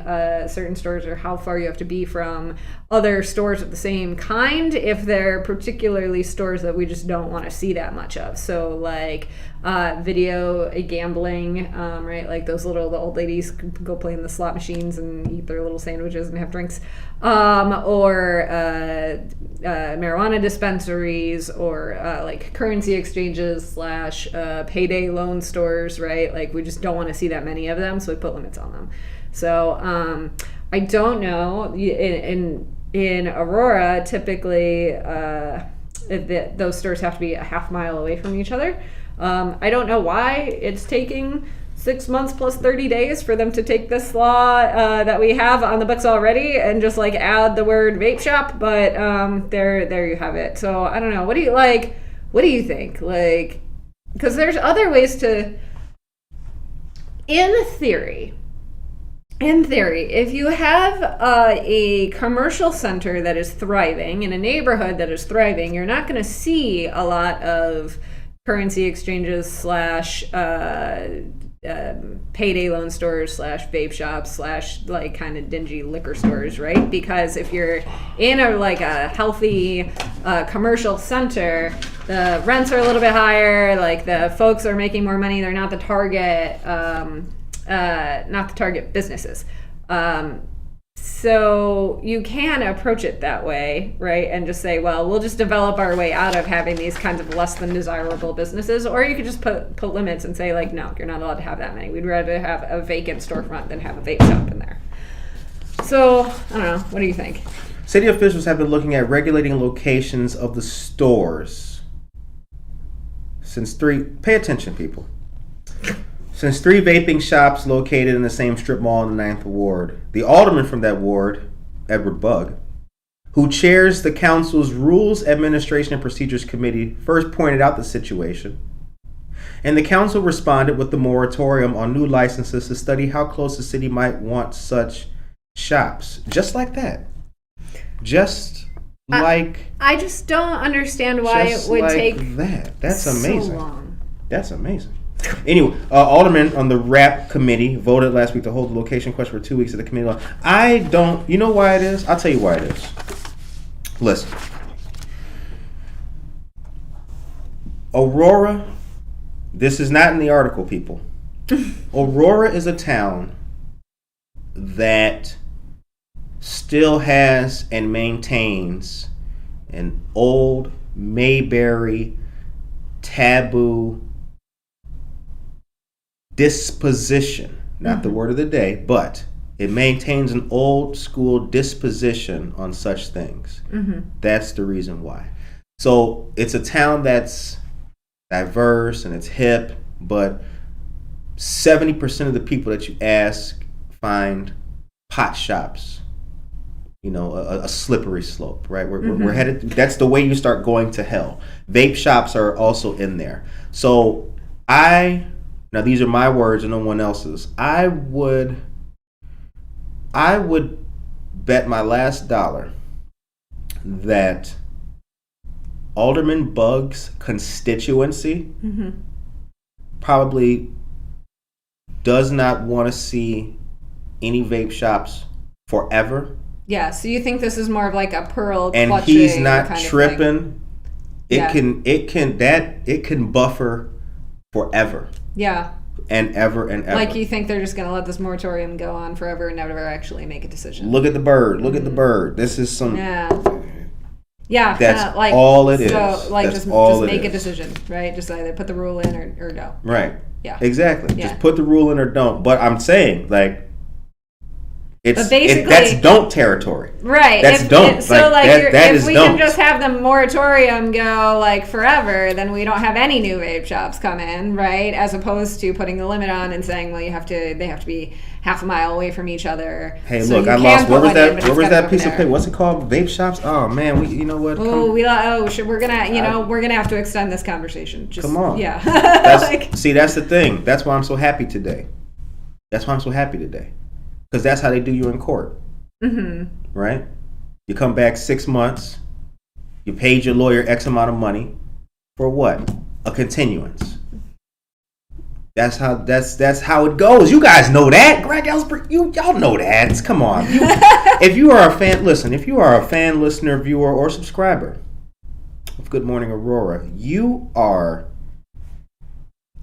certain stores or how far you have to be from other stores of the same kind if they're particularly stores that we just don't want to see that much of. So like video gambling, right? Like the old ladies go play in the slot machines and eat their little sandwiches and have drinks, or marijuana dispensaries, or like currency exchanges / payday loan stores, right? Like we just don't want to see that many of them, so we put limits on them. So I don't know. In Aurora, typically those stores have to be a half mile away from each other. I don't know why it's taking 6 months plus 30 days for them to take this law that we have on the books already and just like add the word vape shop, but there you have it. So I don't know. What do you think? Like, because there's other ways to, in theory, if you have a commercial center that is thriving in a neighborhood that is thriving, you're not going to see a lot of currency exchanges / payday loan stores / vape shops / like kind of dingy liquor stores, right? Because if you're in a healthy commercial center, the rents are a little bit higher, like the folks are making more money, they're not the target businesses. So you can approach it that way, right? And just say, well, we'll just develop our way out of having these kinds of less than desirable businesses. Or you could just put limits and say, like, no, you're not allowed to have that many. We'd rather have a vacant storefront than have a vape shop in there. So, I don't know. What do you think? City officials have been looking at regulating locations of the stores pay attention, people. Since 3 vaping shops located in the same strip mall in the 9th Ward, the alderman from that ward, Edward Bugg, who chairs the council's Rules, Administration, and Procedures Committee, first pointed out the situation. And the council responded with the moratorium on new licenses to study how close the city might want such shops. Just like that. I just don't understand why it would take that. That's amazing. So long. That's amazing. Anyway, Alderman on the RAP committee voted last week to hold the location question for 2 weeks at the committee. You know why it is? I'll tell you why it is. Listen. Aurora, this is not in the article, people. Aurora is a town that still has and maintains an old Mayberry taboo disposition, not the word of the day, but it maintains an old school disposition on such things. That's the reason why. So it's a town that's diverse and it's hip, but 70% of the people that you ask find pot shops, a slippery slope, right? We're headed, that's the way you start going to hell. Vape shops are also in there. So now these are my words and no one else's. I would bet my last dollar that Alderman Bugg's constituency probably does not want to see any vape shops forever. Yeah, so you think this is more of like a pearl and clutching he's not kind tripping. Of thing. It can buffer forever. Yeah. And ever and ever. Like you think they're just going to let this moratorium go on forever and never actually make a decision. Look at the bird. Look at the bird. This is some. Yeah. Yeah. That's all it is. So like just make a decision, right? Just either put the rule in or no. Right. Yeah. Exactly. Yeah. Just put the rule in or don't. But I'm saying that's don't territory. Right. That's don't. If we can just have the moratorium go like forever, then we don't have any new vape shops come in, right? As opposed to putting a limit on and saying, well, they have to be half a mile away from each other. Hey, look, I lost. Where was that piece of paper? What's it called? Vape shops? Oh man, you know what? We're gonna have to extend this conversation. Just, come on. Yeah. That's the thing. That's why I'm so happy today. Because that's how they do you in court. Right? You come back 6 months. You paid your lawyer X amount of money. For what? A continuance. That's how it goes. You guys know that. Greg Ellsberg, y'all know that. Come on. If you are a fan, listener, viewer, or subscriber of Good Morning Aurora, you are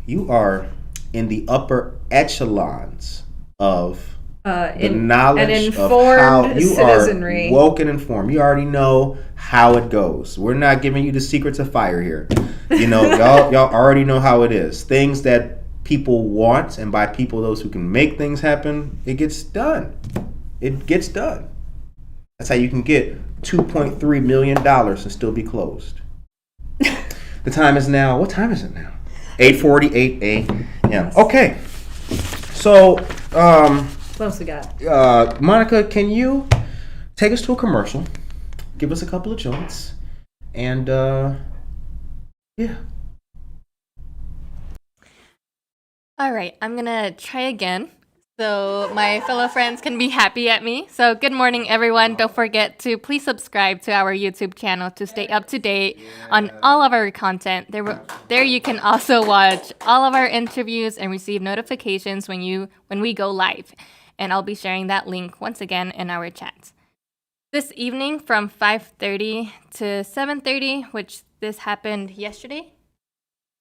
in the upper echelons of the knowledge of how you citizenry. Are woke and informed. You already know how it goes. We're not giving you the secrets of fire here. Y'all already know how it is. Things that people want, and by people, those who can make things happen, it gets done. That's how you can get $2.3 million and still be closed. The time is now. What time is it now? 8:48 a.m. Okay. So, what else we got? Monica, can you take us to a commercial? Give us a couple of joints. And, yeah. All right, I'm going to try again. So my fellow friends can be happy at me. So good morning, everyone. Don't forget to please subscribe to our YouTube channel to stay up to date on all of our content. There you can also watch all of our interviews and receive notifications when we go live. And I'll be sharing that link once again in our chat. This evening from 5:30 to 7:30, which this happened yesterday,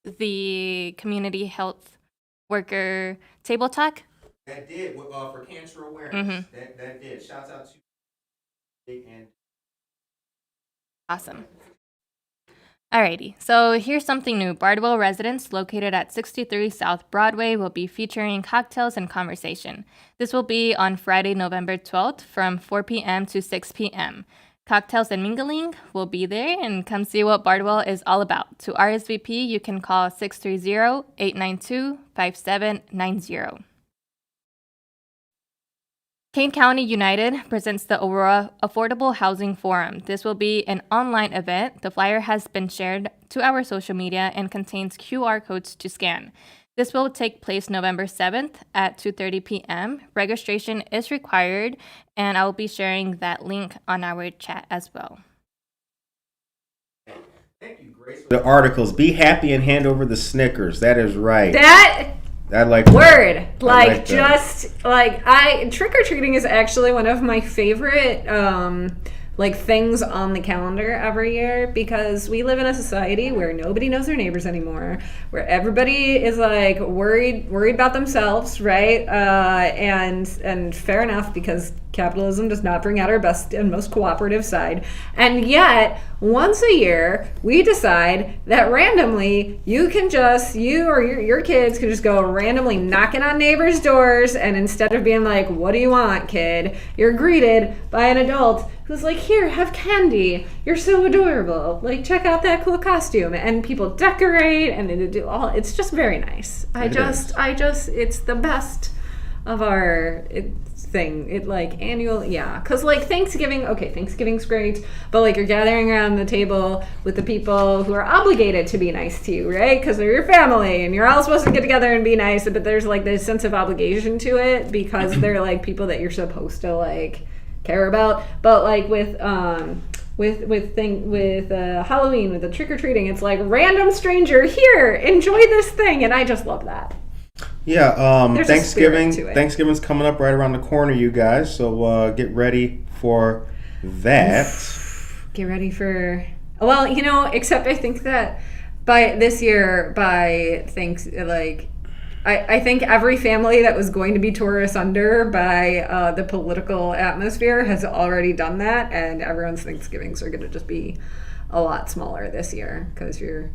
the community health worker table talk. That did for cancer awareness. That did. Shouts out to and awesome. Alrighty, so here's something new. Bardwell residents located at 63 South Broadway will be featuring cocktails and conversation. This will be on Friday, November 12th from 4 p.m. to 6 p.m. Cocktails and mingling will be there, and come see what Bardwell is all about. To RSVP, you can call 630-892-5790. Kane County United presents the Aurora Affordable Housing Forum. This will be an online event. The flyer has been shared to our social media and contains QR codes to scan. This will take place November 7th at 2:30 p.m. Registration is required, and I will be sharing that link on our chat as well. Thank you, Grace. The articles. Be happy and hand over the Snickers. That is right. I like word. That. Like just like trick or treating is actually one of my favorite things on the calendar every year, because we live in a society where nobody knows their neighbors anymore, where everybody is like worried about themselves, right? And fair enough, because capitalism does not bring out our best and most cooperative side. And yet, once a year, we decide that randomly you or your kids can just go randomly knocking on neighbors' doors, and instead of being like, "What do you want, kid?" you're greeted by an adult who's like, "Here, have candy. You're so adorable. Like, check out that cool costume." And people decorate, and they do all. It's just very nice. It's the best of our thing. It like annual, yeah. Cause like Thanksgiving's great, but like you're gathering around the table with the people who are obligated to be nice to you, right? Because they're your family, and you're all supposed to get together and be nice. But there's like this sense of obligation to it, because they're like people that you're supposed to like care about. But like with Halloween, with the trick or treating, it's like random stranger, here, enjoy this thing, and I just love that. Yeah, Thanksgiving's coming up right around the corner, you guys. So get ready for that. Get ready for except I think that I think every family that was going to be tore asunder by the political atmosphere has already done that, and everyone's Thanksgivings are going to just be a lot smaller this year, because your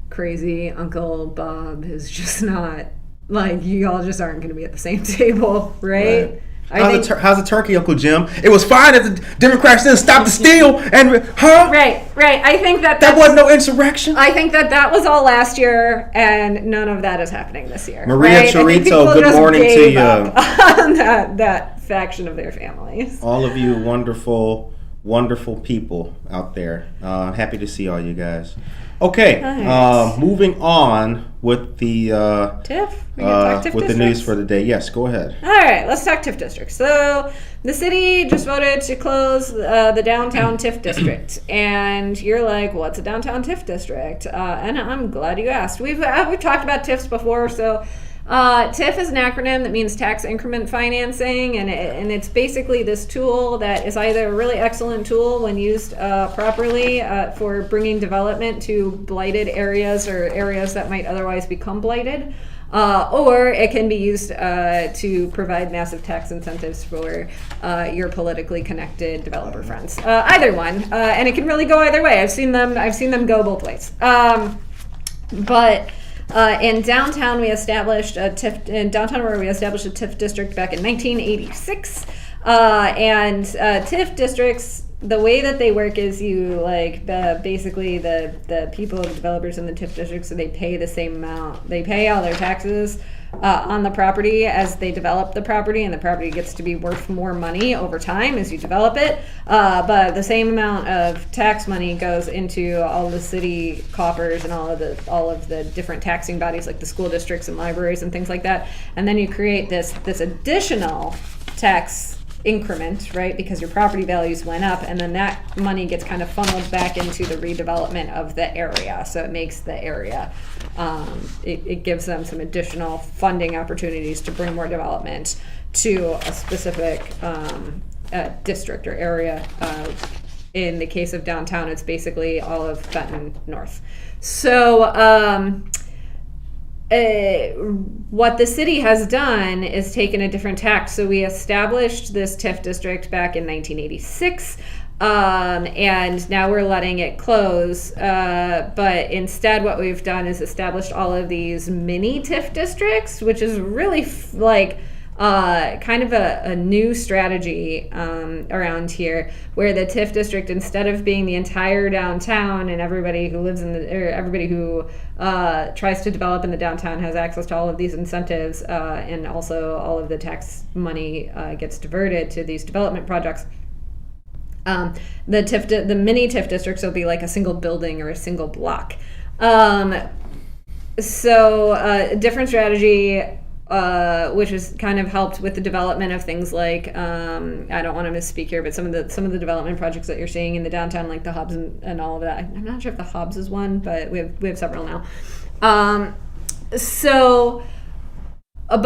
crazy Uncle Bob is just not, like, you all just aren't going to be at the same table, right? How's the turkey, Uncle Jim? It was fine if the Democrats didn't stop the steal, and Right. I think that wasn't no insurrection. I think that was all last year, and none of that is happening this year. Maria right? Chorito, good morning to you. On that faction of their families. All of you wonderful, wonderful people out there. Happy to see all you guys. Okay, right. Moving on with the TIF. We can talk TIF with districts? the news for the day. Yes, go ahead. All right, let's talk TIF districts. So the city just voted to close the downtown TIF district, and you're like, "What's a downtown TIF district?" And I'm glad you asked. We've talked about TIFs before, so. TIF is an acronym that means tax increment financing, and it's basically this tool that is either a really excellent tool when used properly for bringing development to blighted areas or areas that might otherwise become blighted, or it can be used to provide massive tax incentives for your politically connected developer friends. Either one, and it can really go either way. I've seen them go both ways. But in downtown, we established a TIF. In downtown Aurora, we established a TIF district back in 1986. And TIF districts, the way that they work is you basically the people, the developers in the TIF districts, so they pay the same amount. They pay all their taxes on the property as they develop the property, and the property gets to be worth more money over time as you develop it. But the same amount of tax money goes into all the city coffers and all of the different taxing bodies like the school districts and libraries and things like that. And then you create this additional tax increment, right? Because your property values went up, and then that money gets kind of funneled back into the redevelopment of the area. So it makes the area, it gives them some additional funding opportunities to bring more development to a specific district or area. In the case of downtown, it's basically all of Fenton North. So what the city has done is taken a different tack. So we established this TIF district back in 1986, and now we're letting it close. But instead, what we've done is established all of these mini TIF districts, which is really kind of a new strategy around here, where the TIF district, instead of being the entire downtown and everybody who lives everybody who tries to develop in the downtown has access to all of these incentives, and also all of the tax money gets diverted to these development projects. The mini TIF districts will be like a single building or a single block. So different strategy. Which has kind of helped with the development of things like I don't want to misspeak here, but some of the development projects that you're seeing in the downtown, like the hubs and all of that. I'm not sure if the hubs is one, but we have several now. But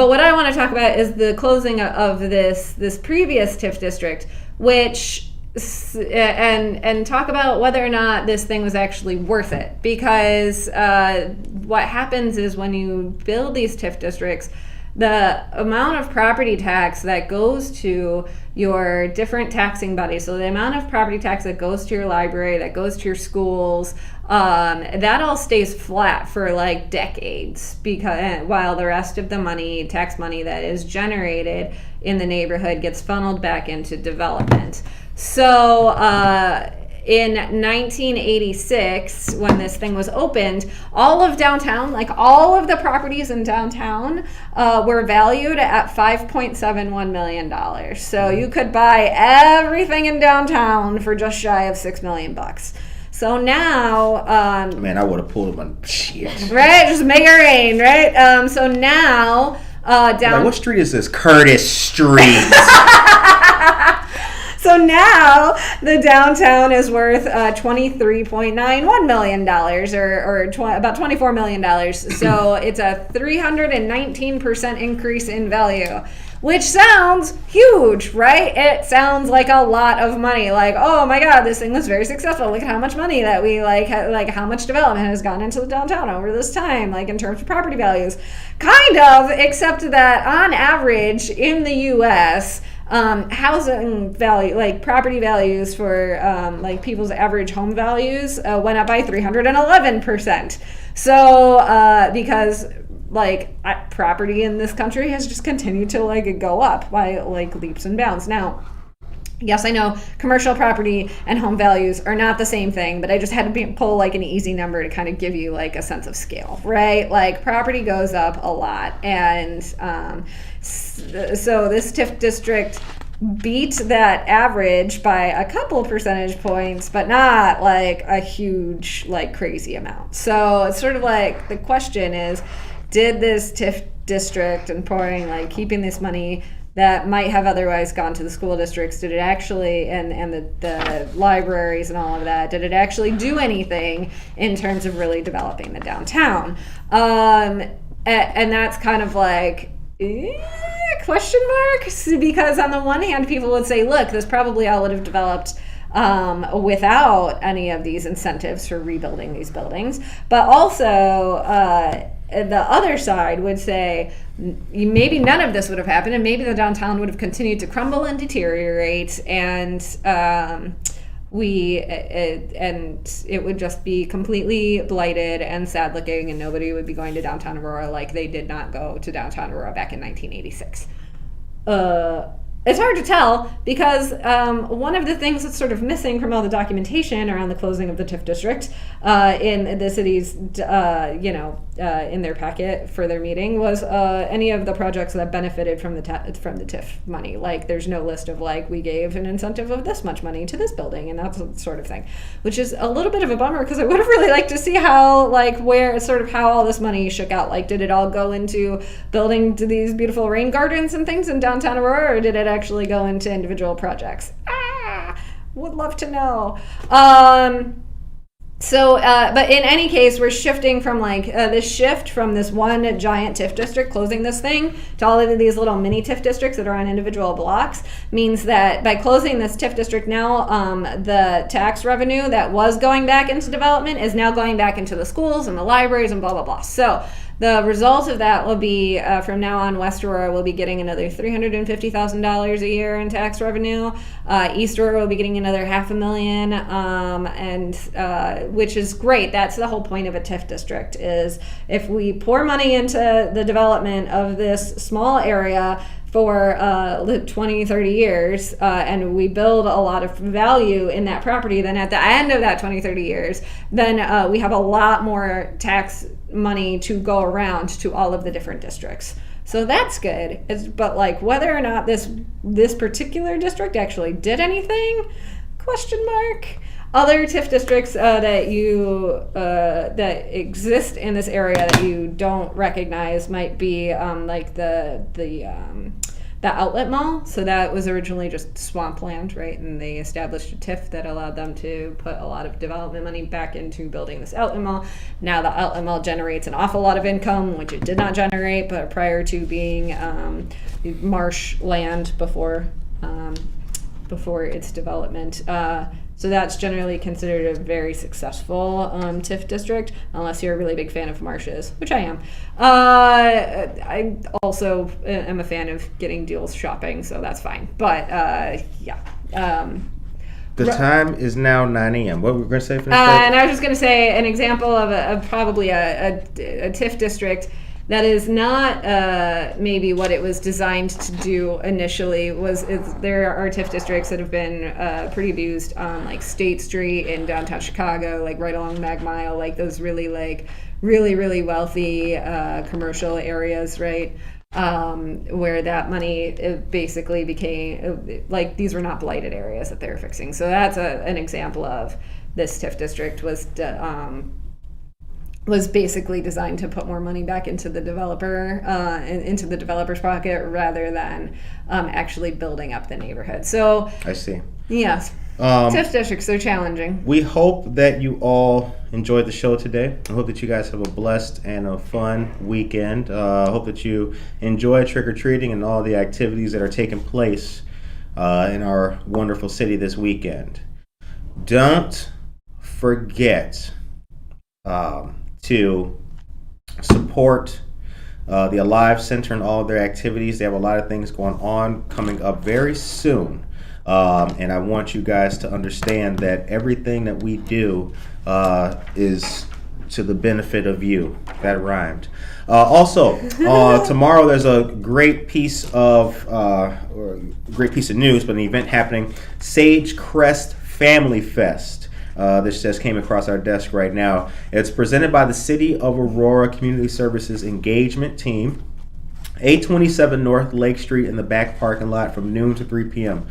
what I want to talk about is the closing of this previous TIF district, which and talk about whether or not this thing was actually worth it, because what happens is when you build these TIF districts, the amount of property tax that goes to your different taxing bodies, so the amount of property tax that goes to your library, that goes to your schools, that all stays flat for like decades, because while the rest of the money, tax money that is generated in the neighborhood gets funneled back into development. So in 1986, when this thing was opened, all of downtown, like all of the properties in downtown, were valued at $5.71 million. So you could buy everything in downtown for just shy of $6 million. So now, man, I would have pulled him on shit. Right, just make it rain, right? So now, like, what street is this? Curtis Street. So now the downtown is worth $23.91 million, or about $24 million. So it's a 319% increase in value, which sounds huge, right? It sounds like a lot of money. Like, oh my God, this thing was very successful. Look at how much money that we like how much development has gone into the downtown over this time, like in terms of property values. Kind of, except that on average in the U.S., housing value, like property values for like people's average home values went up by 311%. So because like property in this country has just continued to like go up by like leaps and bounds. Now, yes, I know commercial property and home values are not the same thing, but I just had to pull like an easy number to kind of give you like a sense of scale, right? Like property goes up a lot, and so this TIF district beat that average by a couple percentage points, but not like a huge, like crazy amount. So it's sort of like the question is, did this TIF district and keeping this money that might have otherwise gone to the school districts, did it actually, and the libraries and all of that, did it actually do anything in terms of really developing the downtown? And that's kind of like question marks, because on the one hand, people would say, look, this probably all would have developed without any of these incentives for rebuilding these buildings. But also, the other side would say maybe none of this would have happened, and maybe the downtown would have continued to crumble and deteriorate, and it would just be completely blighted and sad looking, and nobody would be going to downtown Aurora like they did not go to downtown Aurora back in 1986. It's hard to tell because one of the things that's sort of missing from all the documentation around the closing of the TIF district in the city's, in their packet for their meeting was any of the projects that benefited from the TIF money. Like, there's no list of like, we gave an incentive of this much money to this building and that sort of thing, which is a little bit of a bummer because I would have really liked to see how, like, where sort of how all this money shook out. Like, did it all go into building these beautiful rain gardens and things in downtown Aurora, or did it actually go into individual projects? Would love to know. But in any case, we're shifting from this shift from this one giant TIF district closing this thing to all of these little mini TIF districts that are on individual blocks means that by closing this TIF district now, the tax revenue that was going back into development is now going back into the schools and the libraries and blah, blah, blah. So the result of that will be, from now on, West Aurora will be getting another $350,000 a year in tax revenue. East Aurora will be getting another $500,000, which is great. That's the whole point of a TIF district, is if we pour money into the development of this small area for 20, 30 years, and we build a lot of value in that property, then at the end of that 20, 30 years, then we have a lot more tax money to go around to all of the different districts. So that's good. But like, whether or not this particular district actually did anything, question mark. Other TIF districts that exist in this area that you don't recognize might be like the outlet mall. So that was originally just swampland, right? And they established a TIF that allowed them to put a lot of development money back into building this outlet mall. Now the outlet mall generates an awful lot of income, which it did not generate, but prior to being marsh land before its development. So that's generally considered a very successful TIF district, unless you're a really big fan of marshes, which I am. I also am a fan of getting deals shopping, so that's fine. But yeah. The time is now 9 a.m. What were we going to say for this? And I was just going to say an example of probably a TIF district that is not maybe what it was designed to do initially. There are TIF districts that have been pretty abused on like State Street in downtown Chicago, like right along Mag Mile, like those really wealthy commercial areas, right? Where that money basically became like, these were not blighted areas that they were fixing. So that's an example of this TIF district was basically designed to put more money back into the developer, into the developer's pocket, rather than actually building up the neighborhood. So I see. Yes. TIF districts are challenging. We hope that you all enjoyed the show today. I hope that you guys have a blessed and a fun weekend. I hope that you enjoy trick-or-treating and all the activities that are taking place in our wonderful city this weekend. Don't forget to support the Alive Center and all of their activities. They have a lot of things going on coming up very soon. And I want you guys to understand that everything that we do is to the benefit of you. That rhymed. Also, tomorrow there's a great piece of news, but an event happening, Sage Crest Family Fest. This just came across our desk right now. It's presented by the City of Aurora Community Services Engagement Team. 827 North Lake Street in the back parking lot from noon to 3 p.m.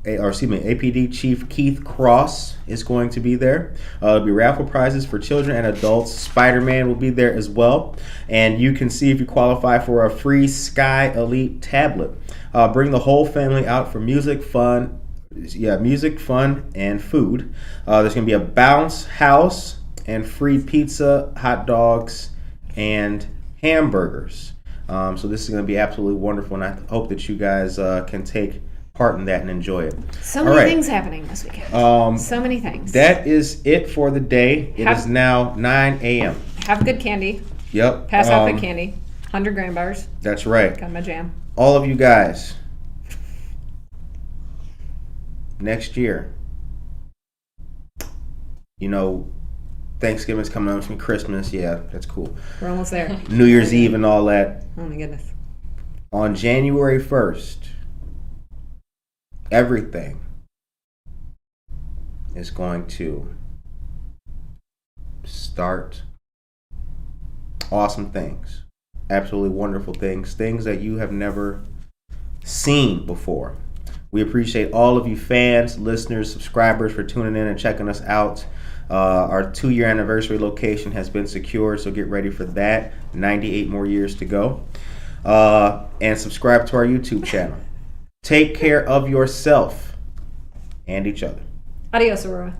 APD Chief Keith Cross is going to be there. There'll be raffle prizes for children and adults. Spider-Man will be there as well. And you can see if you qualify for a free Sky Elite tablet. Bring the whole family out for music, fun, and food. There's going to be a bounce house and free pizza, hot dogs, and hamburgers. So this is going to be absolutely wonderful, and I hope that you guys can take part in that and enjoy it. So many things happening this weekend. So many things. That is it for the day. It is now 9 a.m. Have good candy. Yep. Pass out good candy. 100 gram bars. That's right. Got my jam. All of you guys, next year, Thanksgiving's coming up, some Christmas. Yeah, that's cool. We're almost there. New Year's Eve and all that. Oh my goodness. on January 1st, everything is going to start. Awesome things, absolutely wonderful things, things that you have never seen before. We appreciate all of you fans, listeners, subscribers for tuning in and checking us out. Our 2-year anniversary location has been secured, so get ready for that. 98 more years to go. And subscribe to our YouTube channel. Take care of yourself and each other. Adios, Aurora.